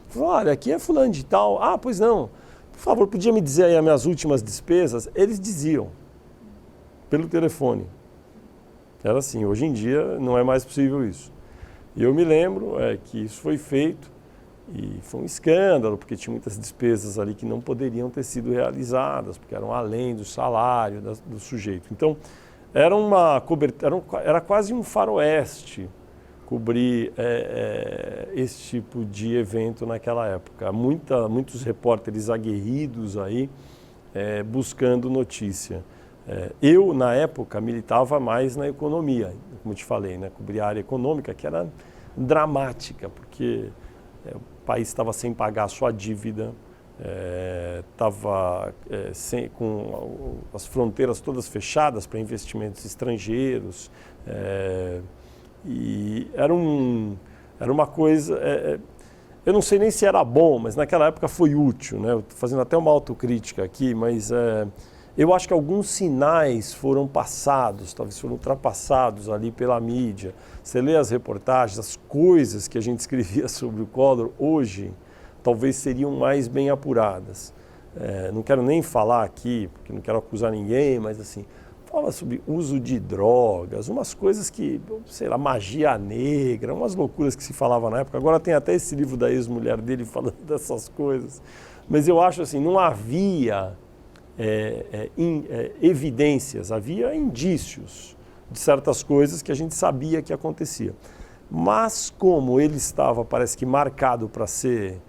Falou, olha, aqui é fulano de tal. Ah, pois não. Por favor, podia me dizer aí as minhas últimas despesas? Eles diziam, pelo telefone. Era assim, hoje em dia não é mais possível isso. E eu me lembro que isso foi feito e foi um escândalo, porque tinha muitas despesas ali que não poderiam ter sido realizadas, porque eram além do salário do sujeito. Então, era uma cobertura, era quase um faroeste cobrir esse tipo de evento naquela época. Muitos repórteres aguerridos aí buscando notícia. Eu, na época, militava mais na economia, como eu te falei, né? Cobrir a área econômica, que era dramática, porque o país estava sem pagar a sua dívida, estava com as fronteiras todas fechadas para investimentos estrangeiros, e era uma coisa... eu não sei nem se era bom, mas naquela época foi útil, né? Eu estou fazendo até uma autocrítica aqui, mas... eu acho que alguns sinais foram passados, talvez foram ultrapassados ali pela mídia. Você lê as reportagens, as coisas que a gente escrevia sobre o Collor, hoje, talvez seriam mais bem apuradas. Não quero nem falar aqui, porque não quero acusar ninguém, mas assim, fala sobre uso de drogas, umas coisas que, sei lá, magia negra, umas loucuras que se falava na época. Agora tem até esse livro da ex-mulher dele falando dessas coisas. Mas eu acho assim, não havia... evidências, havia indícios de certas coisas que a gente sabia que acontecia. Mas como ele estava, parece que marcado para ser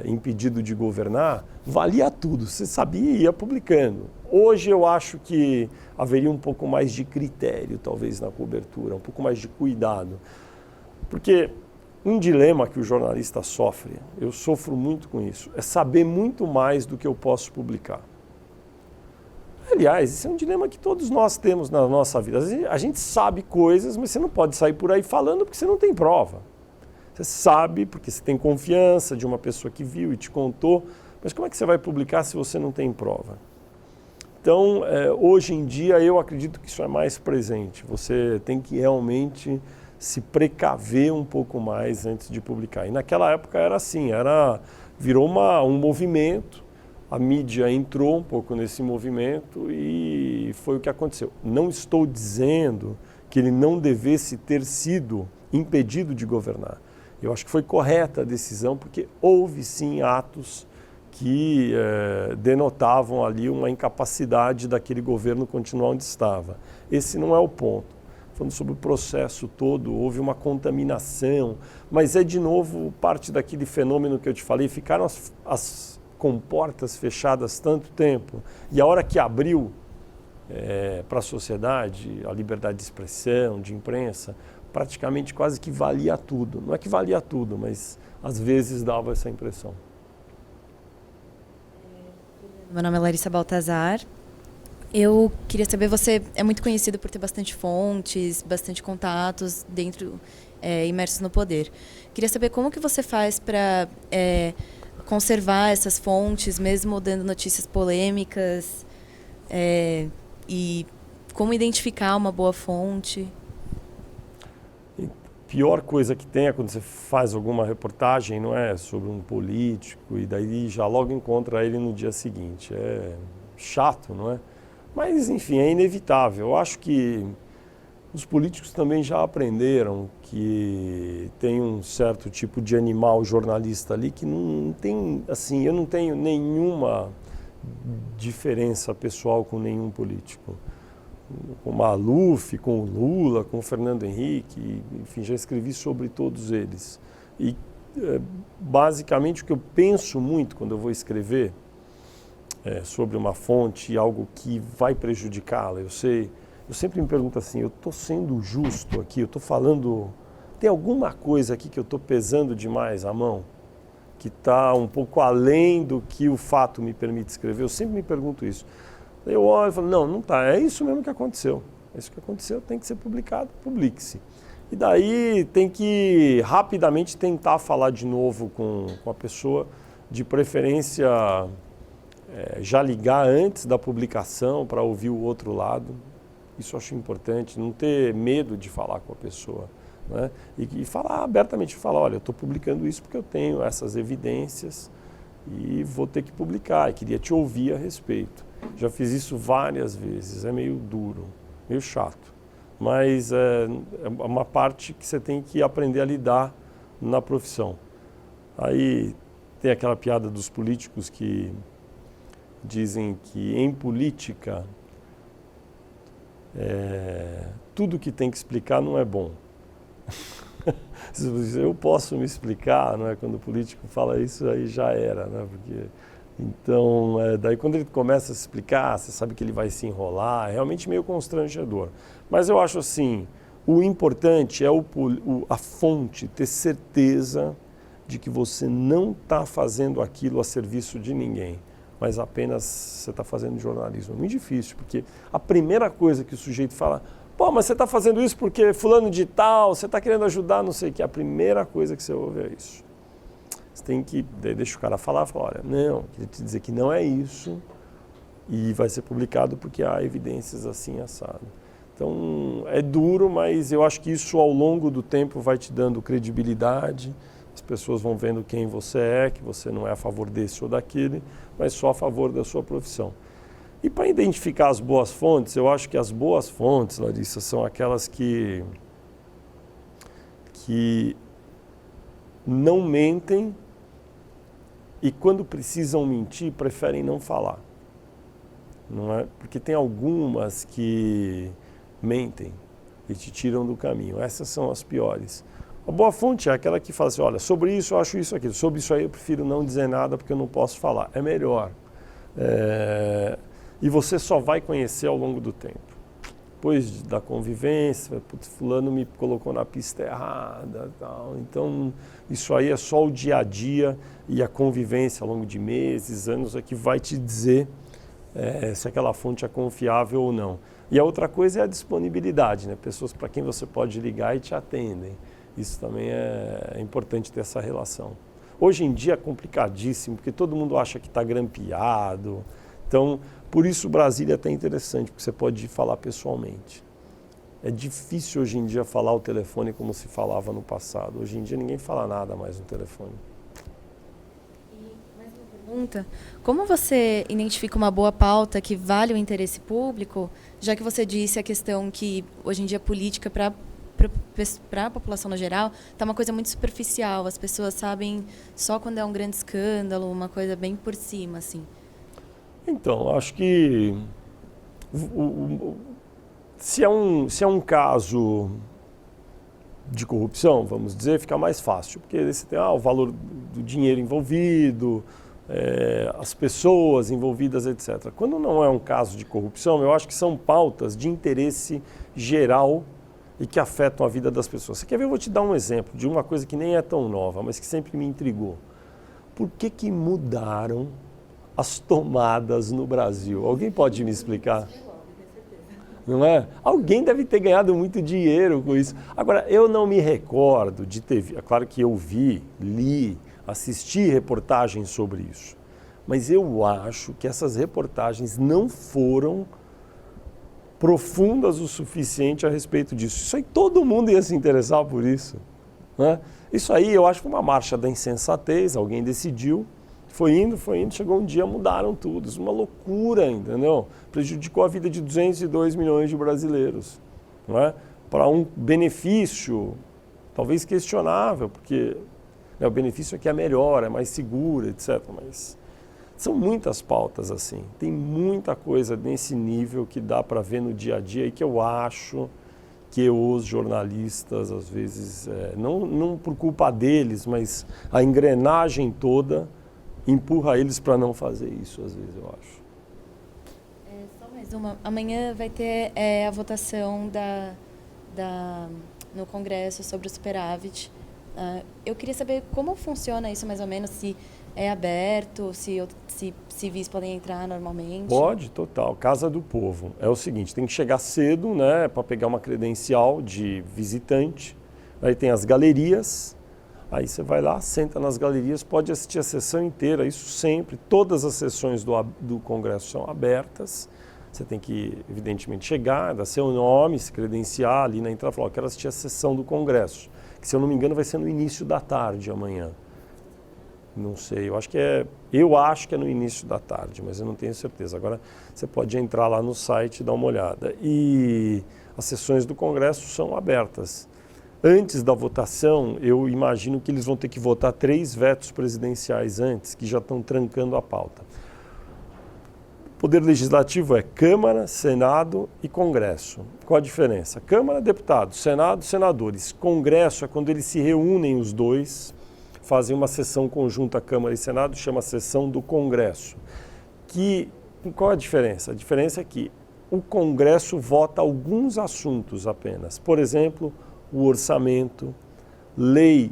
impedido de governar, valia tudo, você sabia e ia publicando. Hoje eu acho que haveria um pouco mais de critério, talvez, na cobertura, um pouco mais de cuidado. Porque um dilema que o jornalista sofre, eu sofro muito com isso, é saber muito mais do que eu posso publicar. Aliás, esse é um dilema que todos nós temos na nossa vida. A gente sabe coisas, mas você não pode sair por aí falando porque você não tem prova. Você sabe porque você tem confiança de uma pessoa que viu e te contou, mas como é que você vai publicar se você não tem prova? Então, hoje em dia, eu acredito que isso é mais presente. Você tem que realmente se precaver um pouco mais antes de publicar. E naquela época era assim, virou um movimento. A mídia entrou um pouco nesse movimento e foi o que aconteceu. Não estou dizendo que ele não devesse ter sido impedido de governar. Eu acho que foi correta a decisão, porque houve sim atos que denotavam ali uma incapacidade daquele governo continuar onde estava. Esse não é o ponto. Falando sobre o processo todo, houve uma contaminação, mas de novo parte daquele fenômeno que eu te falei, ficaram as comportas fechadas tanto tempo, e a hora que abriu para a sociedade, a liberdade de expressão, de imprensa, praticamente quase que valia tudo. Não é que valia tudo, mas às vezes dava essa impressão. Meu nome é Larissa Baltazar. Eu queria saber, você é muito conhecido por ter bastante fontes, bastante contatos dentro, imersos no poder. Queria saber como que você faz para... conservar essas fontes, mesmo dando notícias polêmicas, e como identificar uma boa fonte? A pior coisa que tem é quando você faz alguma reportagem, não é, sobre um político, e daí já logo encontra ele no dia seguinte. chato, não é? Mas, enfim, é inevitável. Eu acho que os políticos também já aprenderam que tem um certo tipo de animal jornalista ali que não tem, assim, eu não tenho nenhuma diferença pessoal com nenhum político. Com o Maluf, com o Lula, com o Fernando Henrique, enfim, já escrevi sobre todos eles. E, basicamente, o que eu penso muito quando eu vou escrever sobre uma fonte, algo que vai prejudicá-la, eu sempre me pergunto assim, eu estou sendo justo aqui, eu estou falando, tem alguma coisa aqui que eu estou pesando demais a mão, que está um pouco além do que o fato me permite escrever? Eu sempre me pergunto isso. Eu olho e falo, não está, é isso mesmo que aconteceu. É isso que aconteceu, tem que ser publicado, publique-se. E daí tem que rapidamente tentar falar de novo com a pessoa, de preferência já ligar antes da publicação para ouvir o outro lado. Isso eu acho importante, não ter medo de falar com a pessoa, né? E falar abertamente, falar, olha, eu estou publicando isso porque eu tenho essas evidências e vou ter que publicar, e queria te ouvir a respeito. Já fiz isso várias vezes, é meio duro, meio chato, mas é uma parte que você tem que aprender a lidar na profissão. Aí tem aquela piada dos políticos que dizem que em política tudo que tem que explicar não é bom. Eu posso me explicar, não é? Quando o político fala isso, aí já era, né? Porque, então, daí quando ele começa a se explicar, você sabe que ele vai se enrolar, é realmente meio constrangedor. Mas eu acho assim, o importante é a fonte ter certeza de que você não está fazendo aquilo a serviço de ninguém, mas apenas você está fazendo jornalismo. É muito difícil, porque a primeira coisa que o sujeito fala, pô, mas você está fazendo isso porque fulano de tal, você está querendo ajudar, não sei o que. A primeira coisa que você ouve é isso. Você tem que, deixa o cara falar, olha, não, queria te dizer que não é isso e vai ser publicado porque há evidências assim, assado. Então, é duro, mas eu acho que isso ao longo do tempo vai te dando credibilidade, as pessoas vão vendo quem você é, que você não é a favor desse ou daquele, mas só a favor da sua profissão. E para identificar as boas fontes, eu acho que as boas fontes, Larissa, são aquelas que não mentem e quando precisam mentir, preferem não falar. Não é? Porque tem algumas que mentem e te tiram do caminho. Essas são as piores. A boa fonte é aquela que fala assim, olha, sobre isso eu acho isso, aquilo. Sobre isso aí eu prefiro não dizer nada porque eu não posso falar. É melhor. E você só vai conhecer ao longo do tempo. Depois da convivência, putz, fulano me colocou na pista errada, tal. Então isso aí é só o dia a dia e a convivência ao longo de meses, anos, é que vai te dizer se aquela fonte é confiável ou não. E a outra coisa é a disponibilidade, né? Pessoas para quem você pode ligar e te atendem. Isso também é importante ter essa relação. Hoje em dia é complicadíssimo, porque todo mundo acha que está grampeado. Então, por isso Brasília é até interessante, porque você pode falar pessoalmente. É difícil hoje em dia falar o telefone como se falava no passado. Hoje em dia ninguém fala nada mais no telefone. E mais uma pergunta. Como você identifica uma boa pauta que vale o interesse público, já que você disse a questão que hoje em dia a política para a população no geral está uma coisa muito superficial, as pessoas sabem só quando é um grande escândalo, uma coisa bem por cima, assim. Então, acho que se é um caso de corrupção, vamos dizer, fica mais fácil, porque você tem o valor do dinheiro envolvido, as pessoas envolvidas, etc. Quando não é um caso de corrupção, eu acho que são pautas de interesse geral e que afetam a vida das pessoas. Você quer ver? Eu vou te dar um exemplo de uma coisa que nem é tão nova, mas que sempre me intrigou. Por que mudaram as tomadas no Brasil? Alguém pode me explicar? Não é? Alguém deve ter ganhado muito dinheiro com isso. Agora, eu não me recordo de ter visto. É claro que eu vi, li, assisti reportagens sobre isso. Mas eu acho que essas reportagens não foram profundas o suficiente a respeito disso. Isso aí todo mundo ia se interessar por isso, né? Isso aí eu acho que foi uma marcha da insensatez, alguém decidiu, Foi indo, chegou um dia, mudaram tudo. Isso é uma loucura, entendeu? Prejudicou a vida de 202 milhões de brasileiros, não é? Para um benefício, talvez questionável, porque o benefício aqui é melhor, é mais seguro, etc. Mas são muitas pautas assim. Tem muita coisa nesse nível que dá para ver no dia a dia e que eu acho que os jornalistas, às vezes, não por culpa deles, mas a engrenagem toda empurra eles para não fazer isso, às vezes, eu acho. Só mais uma. Amanhã vai ter a votação no Congresso sobre o superávit. Eu queria saber como funciona isso, mais ou menos, se é aberto, se civis podem entrar normalmente. Pode, total. Casa do Povo. É o seguinte, tem que chegar cedo, né, para pegar uma credencial de visitante. Aí tem as galerias. Aí você vai lá, senta nas galerias, pode assistir a sessão inteira, isso sempre. Todas as sessões do Congresso são abertas. Você tem que, evidentemente, chegar, dar seu nome, se credenciar ali na entrada e falar, quero assistir a sessão do Congresso. Que, se eu não me engano, vai ser no início da tarde amanhã. Não sei, eu acho que é no início da tarde, mas eu não tenho certeza. Agora você pode entrar lá no site e dar uma olhada. E as sessões do Congresso são abertas. Antes da votação, eu imagino que eles vão ter que votar 3 vetos presidenciais antes, que já estão trancando a pauta. O Poder Legislativo é Câmara, Senado e Congresso. Qual a diferença? Câmara, deputados, Senado, senadores. Congresso é quando eles se reúnem os dois, fazem uma sessão conjunta Câmara e Senado, chama sessão do Congresso. Qual a diferença? A diferença é que o Congresso vota alguns assuntos apenas. Por exemplo, o orçamento, lei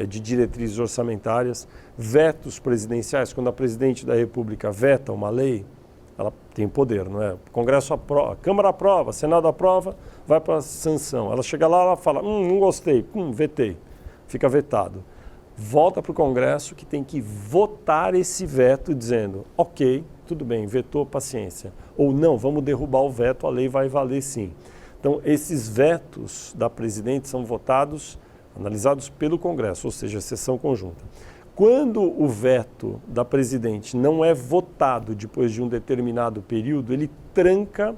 de diretrizes orçamentárias, vetos presidenciais. Quando a presidente da República veta uma lei, ela tem poder, não é? O Congresso aprova, a Câmara aprova, o Senado aprova, vai para a sanção. Ela chega lá, ela fala, não gostei, vetei, fica vetado. Volta para o Congresso que tem que votar esse veto dizendo, ok, tudo bem, vetou, paciência. Ou não, vamos derrubar o veto, a lei vai valer sim. Então, esses vetos da presidente são votados, analisados pelo Congresso, ou seja, sessão conjunta. Quando o veto da presidente não é votado depois de um determinado período, ele tranca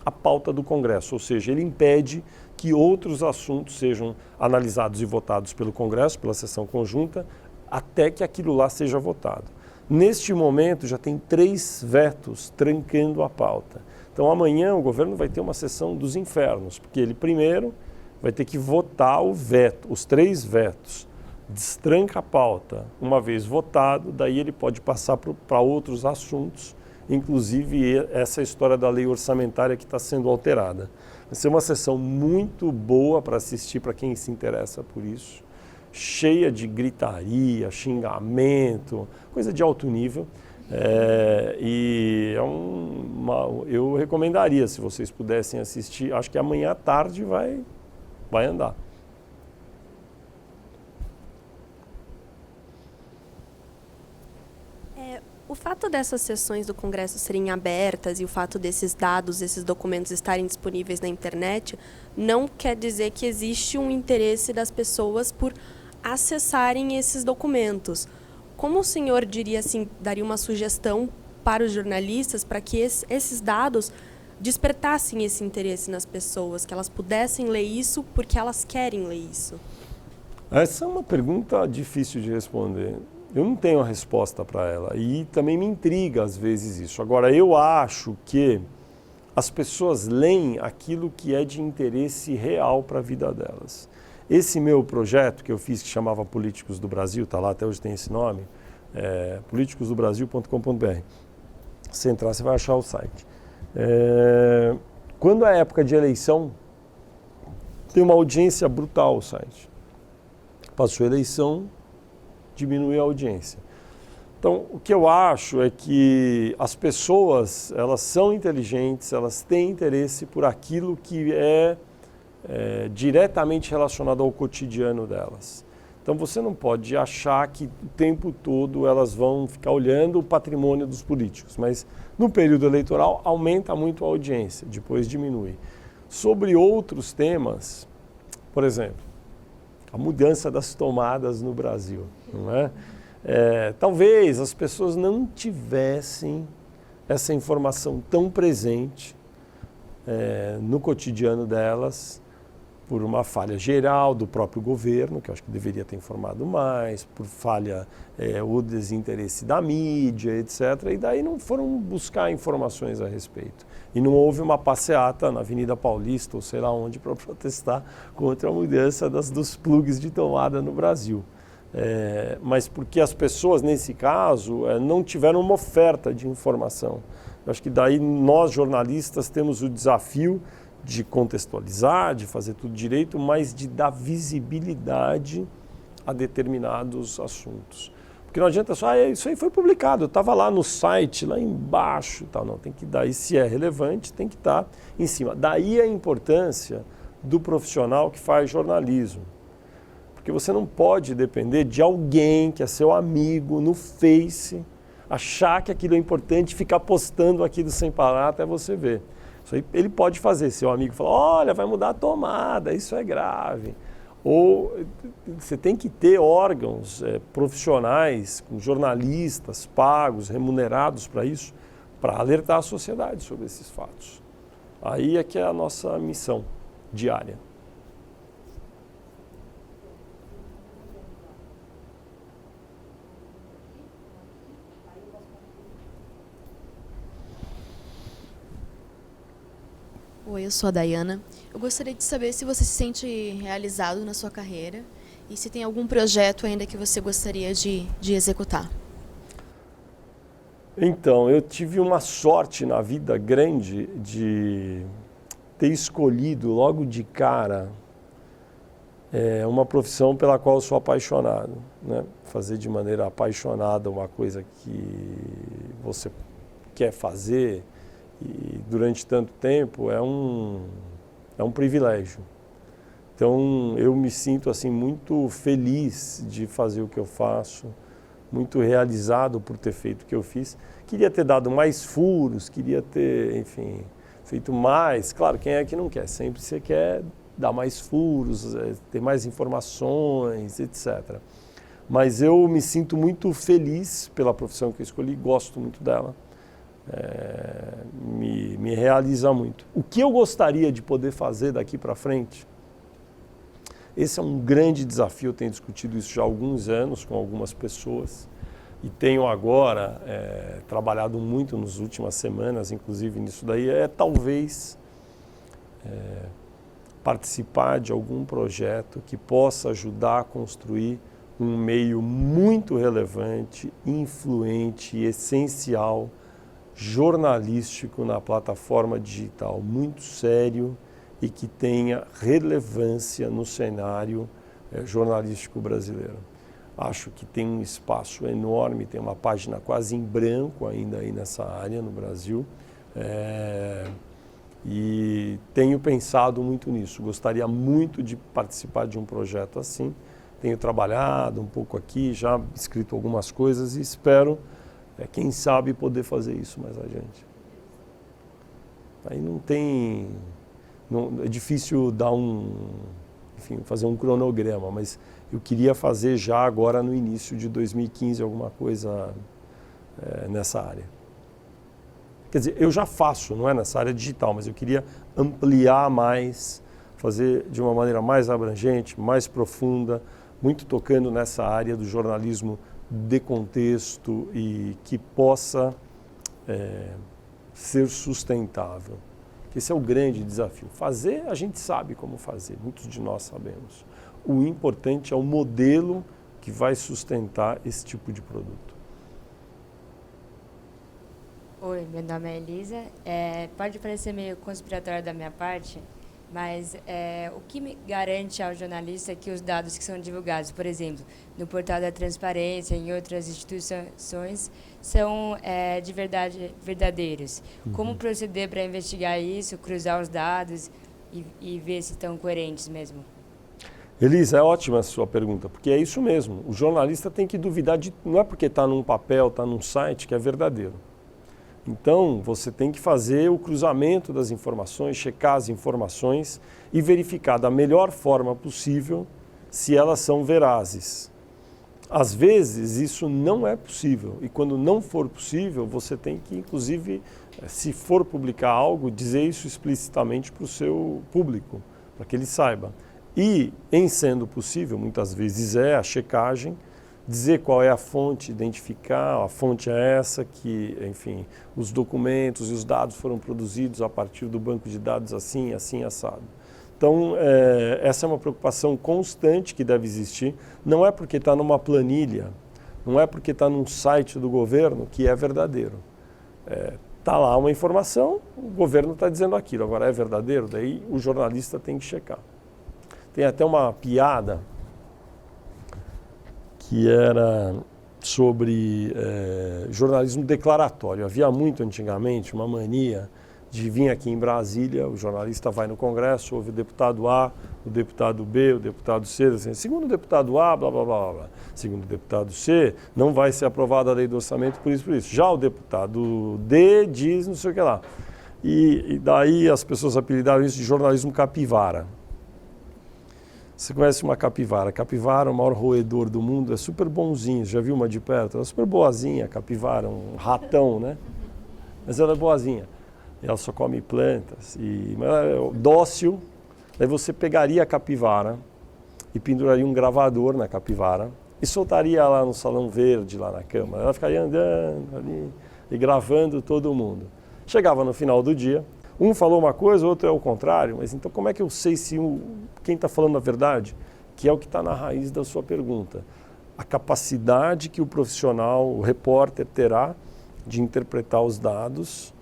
a pauta do Congresso, ou seja, ele impede que outros assuntos sejam analisados e votados pelo Congresso, pela sessão conjunta, até que aquilo lá seja votado. Neste momento, já tem 3 vetos trancando a pauta. Então, amanhã o governo vai ter uma sessão dos infernos, porque ele primeiro vai ter que votar o veto, os 3 vetos. Destranca a pauta. Uma vez votado, daí ele pode passar para outros assuntos, inclusive essa história da lei orçamentária que está sendo alterada. Vai ser uma sessão muito boa para assistir para quem se interessa por isso, cheia de gritaria, xingamento, coisa de alto nível. Eu recomendaria, se vocês pudessem assistir, acho que amanhã à tarde vai andar. O fato dessas sessões do Congresso serem abertas e o fato desses dados, esses documentos estarem disponíveis na internet, não quer dizer que existe um interesse das pessoas por acessarem esses documentos. Como o senhor diria assim, daria uma sugestão para os jornalistas para que esses dados despertassem esse interesse nas pessoas, que elas pudessem ler isso porque elas querem ler isso? Essa é uma pergunta difícil de responder. Eu não tenho a resposta para ela e também me intriga às vezes isso. Agora, eu acho que as pessoas leem aquilo que é de interesse real para a vida delas. Esse meu projeto que eu fiz, que chamava Políticos do Brasil, está lá, até hoje tem esse nome, politicosdobrasil.com.br. Se entrar, você vai achar o site. Quando é época de eleição, tem uma audiência brutal o site. Passou a eleição, diminui a audiência. Então, o que eu acho é que as pessoas, elas são inteligentes, elas têm interesse por aquilo que é diretamente relacionado ao cotidiano delas. Então, você não pode achar que o tempo todo elas vão ficar olhando o patrimônio dos políticos, mas no período eleitoral aumenta muito a audiência, depois diminui. Sobre outros temas, por exemplo, a mudança das tomadas no Brasil, não é? talvez as pessoas não tivessem essa informação tão presente no cotidiano delas, por uma falha geral do próprio governo, que eu acho que deveria ter informado mais, por falha ou desinteresse da mídia, etc. E daí não foram buscar informações a respeito. E não houve uma passeata na Avenida Paulista, ou sei lá onde, para protestar contra a mudança dos plugs de tomada no Brasil. Mas porque as pessoas, nesse caso, não tiveram uma oferta de informação. Eu acho que daí nós, jornalistas, temos o desafio de contextualizar, de fazer tudo direito, mas de dar visibilidade a determinados assuntos. Porque não adianta só, isso aí foi publicado, eu estava lá no site, lá embaixo, tal. Não, tem que dar, e se é relevante, tem que estar em cima. Daí a importância do profissional que faz jornalismo. Porque você não pode depender de alguém que é seu amigo no Face, achar que aquilo é importante e ficar postando aquilo sem parar até você ver. Isso aí ele pode fazer, seu amigo fala, olha, vai mudar a tomada, isso é grave. Ou você tem que ter órgãos profissionais, jornalistas pagos, remunerados para isso, para alertar a sociedade sobre esses fatos. Aí é que é a nossa missão diária. Oi, eu sou a Dayana. Eu gostaria de saber se você se sente realizado na sua carreira e se tem algum projeto ainda que você gostaria de executar. Então, eu tive uma sorte na vida grande de ter escolhido logo de cara uma profissão pela qual eu sou apaixonado, né? Fazer de maneira apaixonada uma coisa que você quer fazer e durante tanto tempo é um privilégio. Então eu me sinto assim muito feliz de fazer o que eu faço, muito realizado por ter feito o que eu fiz. Queria ter dado mais furos, queria ter, enfim, feito mais. Claro, quem é que não quer? Sempre você quer dar mais furos, ter mais informações, etc. Mas eu me sinto muito feliz pela profissão que eu escolhi, gosto muito dela. Me realiza muito. O que eu gostaria de poder fazer daqui para frente? Esse é um grande desafio, eu tenho discutido isso já há alguns anos com algumas pessoas e tenho agora trabalhado muito nas últimas semanas, inclusive nisso daí, talvez participar de algum projeto que possa ajudar a construir um meio muito relevante, influente e essencial jornalístico na plataforma digital, muito sério e que tenha relevância no cenário jornalístico brasileiro. Acho que tem um espaço enorme, tem uma página quase em branco ainda aí nessa área no Brasil e tenho pensado muito nisso. Gostaria muito de participar de um projeto assim. Tenho trabalhado um pouco aqui, já escrito algumas coisas e espero quem sabe poder fazer isso mais adiante. Aí não tem... é difícil dar fazer um cronograma, mas eu queria fazer já agora no início de 2015 alguma coisa nessa área. Quer dizer, eu já faço, não é nessa área digital, mas eu queria ampliar mais, fazer de uma maneira mais abrangente, mais profunda, muito tocando nessa área do jornalismo de contexto e que possa ser sustentável. Esse é o grande desafio. Fazer, a gente sabe como fazer, muitos de nós sabemos. O importante é o modelo que vai sustentar esse tipo de produto. Oi, meu nome é Elisa. Pode parecer meio conspiratório da minha parte, mas o que me garante ao jornalista que os dados que são divulgados, por exemplo, no portal da Transparência, em outras instituições, são de verdade verdadeiros? Como proceder para investigar isso, cruzar os dados e ver se estão coerentes mesmo? Elisa, é ótima a sua pergunta, porque é isso mesmo. O jornalista tem que duvidar não é porque está num papel, está num site que é verdadeiro. Então, você tem que fazer o cruzamento das informações, checar as informações e verificar da melhor forma possível se elas são verazes. às vezes, isso não é possível. E quando não for possível, você tem que, inclusive, se for publicar algo, dizer isso explicitamente para o seu público, para que ele saiba. E, em sendo possível, muitas vezes a checagem, dizer qual é a fonte, identificar, a fonte é essa, que, enfim, os documentos e os dados foram produzidos a partir do banco de dados assim, assim, assado. Então, essa é uma preocupação constante que deve existir. Não é porque está numa planilha, não é porque está num site do governo que é verdadeiro. Está lá uma informação, o governo está dizendo aquilo. Agora, é verdadeiro? Daí o jornalista tem que checar. Tem até uma piada que era sobre jornalismo declaratório. Havia muito antigamente uma mania de vir aqui em Brasília, o jornalista vai no Congresso, ouve o deputado A, o deputado B, o deputado C, assim, segundo o deputado A, blá, blá, blá, blá. Segundo o deputado C, não vai ser aprovada a lei do orçamento por isso, por isso. Já o deputado D diz não sei o que lá. E daí as pessoas apelidaram isso de jornalismo capivara. Você conhece uma capivara? Capivara, o maior roedor do mundo, é super bonzinho. Já viu uma de perto? Ela é super boazinha, a capivara, um ratão, né? Mas ela é boazinha. Ela só come plantas. Mas ela é dócil. Daí você pegaria a capivara e penduraria um gravador na capivara e soltaria ela no salão verde, lá na Câmara. Ela ficaria andando ali e gravando todo mundo. Chegava no final do dia, um falou uma coisa, o outro é o contrário, mas então como é que eu sei se quem está falando a verdade? Que é o que está na raiz da sua pergunta. A capacidade que o profissional, o repórter, terá de interpretar os dados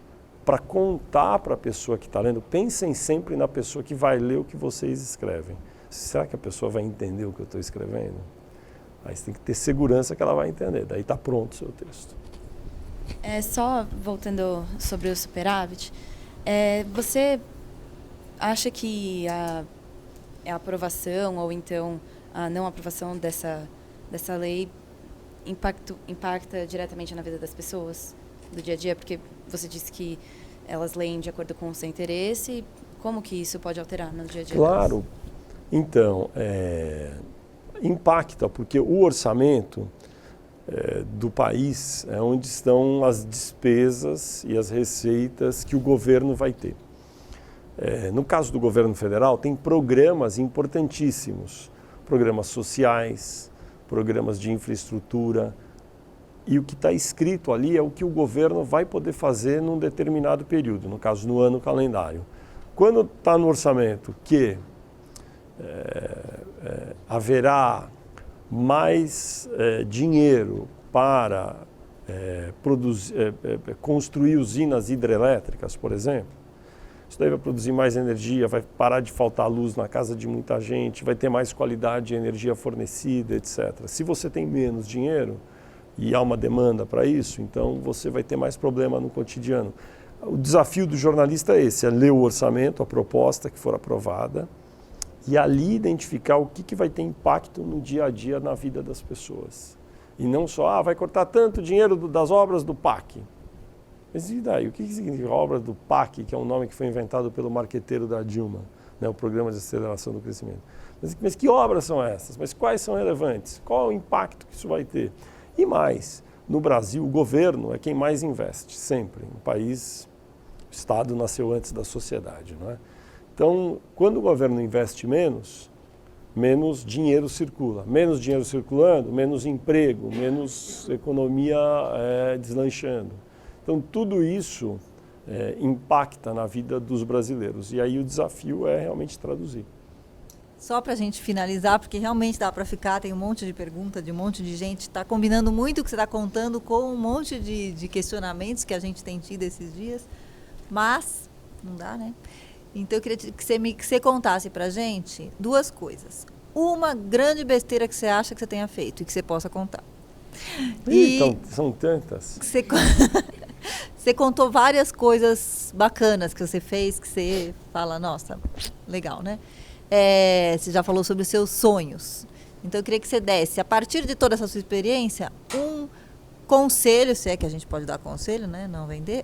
para contar para a pessoa que está lendo. Pensem sempre na pessoa que vai ler o que vocês escrevem. Será que a pessoa vai entender o que eu estou escrevendo? Aí você tem que ter segurança que ela vai entender. Daí está pronto o seu texto. Só voltando sobre o superávit, você acha que a aprovação ou então a não aprovação dessa lei impacta diretamente na vida das pessoas do dia a dia? Porque você disse que elas leem de acordo com o seu interesse. Como que isso pode alterar no dia a dia? Claro. Então, impacta, porque o orçamento do país é onde estão as despesas e as receitas que o governo vai ter. No caso do governo federal, tem programas importantíssimos, programas sociais, programas de infraestrutura, e o que está escrito ali é o que o governo vai poder fazer num determinado período, no caso, no ano calendário. Quando está no orçamento que haverá mais dinheiro para construir usinas hidrelétricas, por exemplo, isso daí vai produzir mais energia, vai parar de faltar luz na casa de muita gente, vai ter mais qualidade de energia fornecida, etc. Se você tem menos dinheiro e há uma demanda para isso, então você vai ter mais problema no cotidiano. O desafio do jornalista é esse, é ler o orçamento, a proposta que for aprovada, e ali identificar o que vai ter impacto no dia a dia na vida das pessoas. E não só, vai cortar tanto dinheiro das obras do PAC. Mas e daí? O que significa a obra do PAC, que é um nome que foi inventado pelo marqueteiro da Dilma, né, o Programa de Aceleração do Crescimento? Mas que obras são essas? Mas quais são relevantes? Qual é o impacto que isso vai ter? E mais, no Brasil, o governo é quem mais investe, sempre. O país, o Estado nasceu antes da sociedade, não é? Então, quando o governo investe menos dinheiro circula. Menos dinheiro circulando, menos emprego, menos economia deslanchando. Então, tudo isso impacta na vida dos brasileiros. E aí o desafio é realmente traduzir. Só para a gente finalizar, porque realmente dá para ficar, tem um monte de pergunta de um monte de gente. Está combinando muito o que você está contando com um monte de questionamentos que a gente tem tido esses dias. Mas, não dá, né? Então, eu queria que você contasse para a gente duas coisas. Uma grande besteira que você acha que você tenha feito e que você possa contar. Então, são tantas. Você contou várias coisas bacanas que você fez, que você fala, nossa, legal, né? Você já falou sobre os seus sonhos. Então, eu queria que você desse, a partir de toda essa sua experiência, um conselho, se é que a gente pode dar conselho, né? Não vender.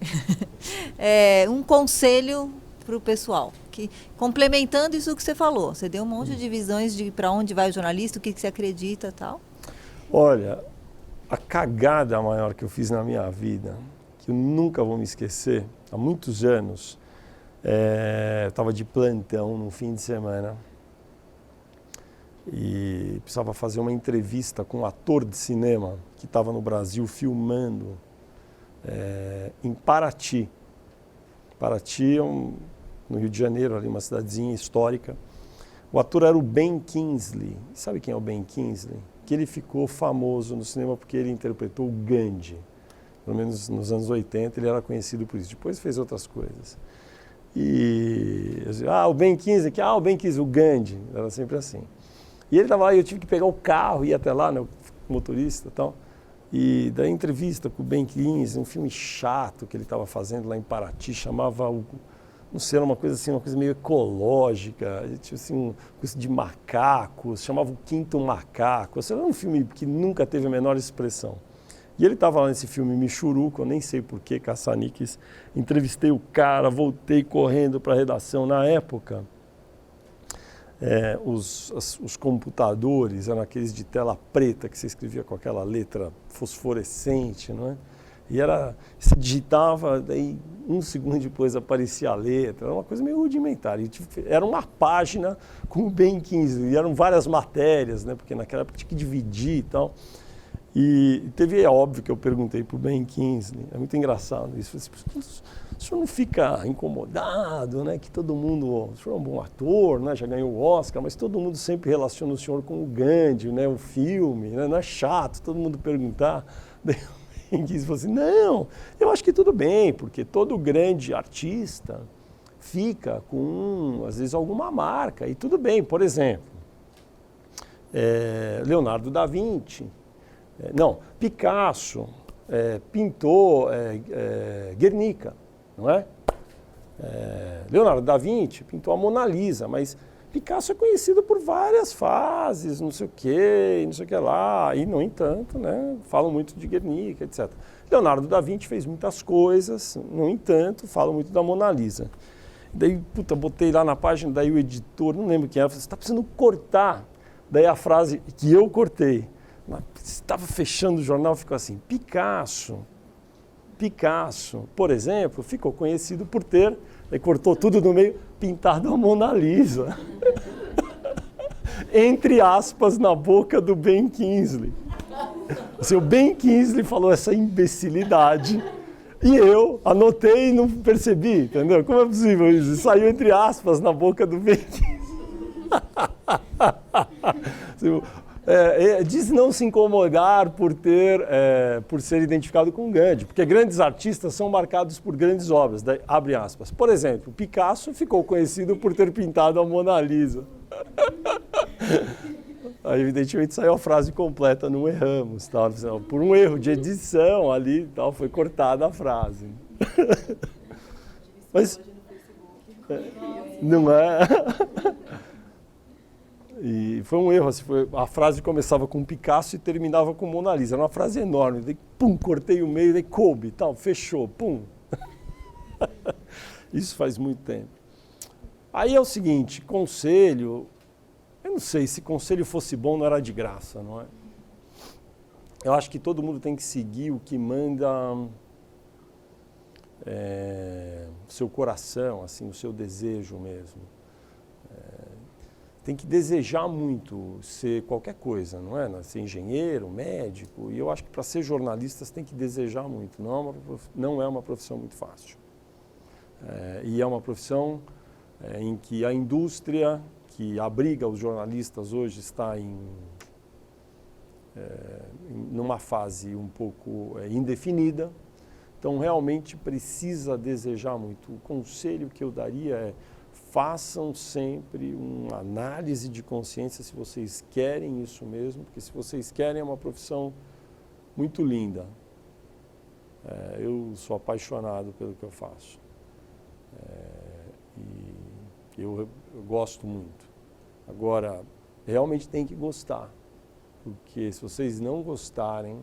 Um conselho para o pessoal, que complementando isso que você falou, você deu um monte de visões de para onde vai o jornalista, o que você acredita e tal. Olha, a cagada maior que eu fiz na minha vida, que eu nunca vou me esquecer, há muitos anos, eu estava de plantão no fim de semana e precisava fazer uma entrevista com um ator de cinema que estava no Brasil filmando em Paraty. Paraty é no Rio de Janeiro, ali uma cidadezinha histórica. O ator era o Ben Kingsley. Sabe quem é o Ben Kingsley? Que ele ficou famoso no cinema porque ele interpretou o Gandhi. Pelo menos nos anos 80 ele era conhecido por isso. Depois fez outras coisas. E eu disse, o Ben Kingsley, o Ben Kingsley, o Gandhi. Era sempre assim. E ele estava lá e eu tive que pegar o carro e ir até lá, né, o motorista e tal. E da entrevista com o Ben Kingsley, um filme chato que ele estava fazendo lá em Paraty, chamava, não sei, era uma coisa assim, uma coisa meio ecológica, tinha assim, uma coisa de macacos, chamava O Quinto Macaco, era um filme que nunca teve a menor expressão. E ele estava lá nesse filme Michuruco, eu nem sei porquê, caça-níqueis, entrevistei o cara, voltei correndo para a redação. Na época, os computadores eram aqueles de tela preta que você escrevia com aquela letra fosforescente, não é? E você digitava, daí um segundo depois aparecia a letra, era uma coisa meio rudimentar. Era uma página com o Ben Kingsley, e eram várias matérias, né? Porque naquela época tinha que dividir e tal. E teve, é óbvio que eu perguntei para o Ben Kingsley, é muito engraçado isso, o senhor não fica incomodado, né, que todo mundo, o senhor é um bom ator, né, já ganhou o Oscar, mas todo mundo sempre relaciona o senhor com o Gandhi, né, o filme, né, não é chato todo mundo perguntar. Daí o Ben Kingsley falou assim, não, eu acho que tudo bem, porque todo grande artista fica com, às vezes, alguma marca, e tudo bem, por exemplo, Leonardo da Vinci, Picasso pintou Guernica, não é? Leonardo da Vinci pintou a Mona Lisa, mas Picasso é conhecido por várias fases, não sei o que lá, e no entanto, né, falam muito de Guernica, etc. Leonardo da Vinci fez muitas coisas, no entanto, falam muito da Mona Lisa. Daí, botei lá na página, daí o editor, não lembro quem era, falou, você está precisando cortar. Daí a frase que eu cortei, estava fechando o jornal, ficou assim, Picasso, por exemplo, ficou conhecido por ter, aí cortou tudo no meio, pintado a Mona Lisa. Entre aspas, na boca do Ben Kingsley. Assim, o Ben Kingsley falou essa imbecilidade e eu anotei e não percebi, entendeu? Como é possível isso? Saiu entre aspas na boca do Ben Kingsley. Assim, diz não se incomodar por ser identificado com Gandhi, porque grandes artistas são marcados por grandes obras, daí, abre aspas. Por exemplo, Picasso ficou conhecido por ter pintado a Mona Lisa. Aí, evidentemente, saiu a frase completa, não erramos. Tal. Por um erro de edição ali, tal, foi cortada a frase. Mas, não é? E foi um erro, assim, a frase começava com Picasso e terminava com Mona Lisa. Era uma frase enorme. Daí, pum, cortei o meio, daí coube, tal, fechou, pum. Isso faz muito tempo. Aí é o seguinte, conselho, eu não sei, se conselho fosse bom não era de graça, não é? Eu acho que todo mundo tem que seguir o que manda seu coração, assim, o seu desejo mesmo. Tem que desejar muito ser qualquer coisa, não é? Ser engenheiro, médico, e eu acho que para ser jornalista você tem que desejar muito, não é uma profissão muito fácil. E é uma profissão em que a indústria que abriga os jornalistas hoje está numa fase um pouco indefinida, então realmente precisa desejar muito. O conselho que eu daria é façam sempre uma análise de consciência se vocês querem isso mesmo, porque se vocês querem é uma profissão muito linda. Eu sou apaixonado pelo que eu faço. E eu gosto muito. Agora, realmente tem que gostar, porque se vocês não gostarem,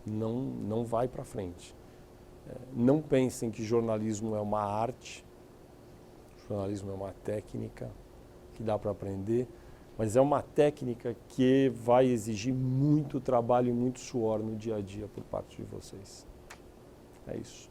não vai para frente. Não pensem que jornalismo é uma arte. Jornalismo é uma técnica que dá para aprender. Mas é uma técnica que vai exigir muito trabalho e muito suor no dia a dia por parte de vocês. É isso.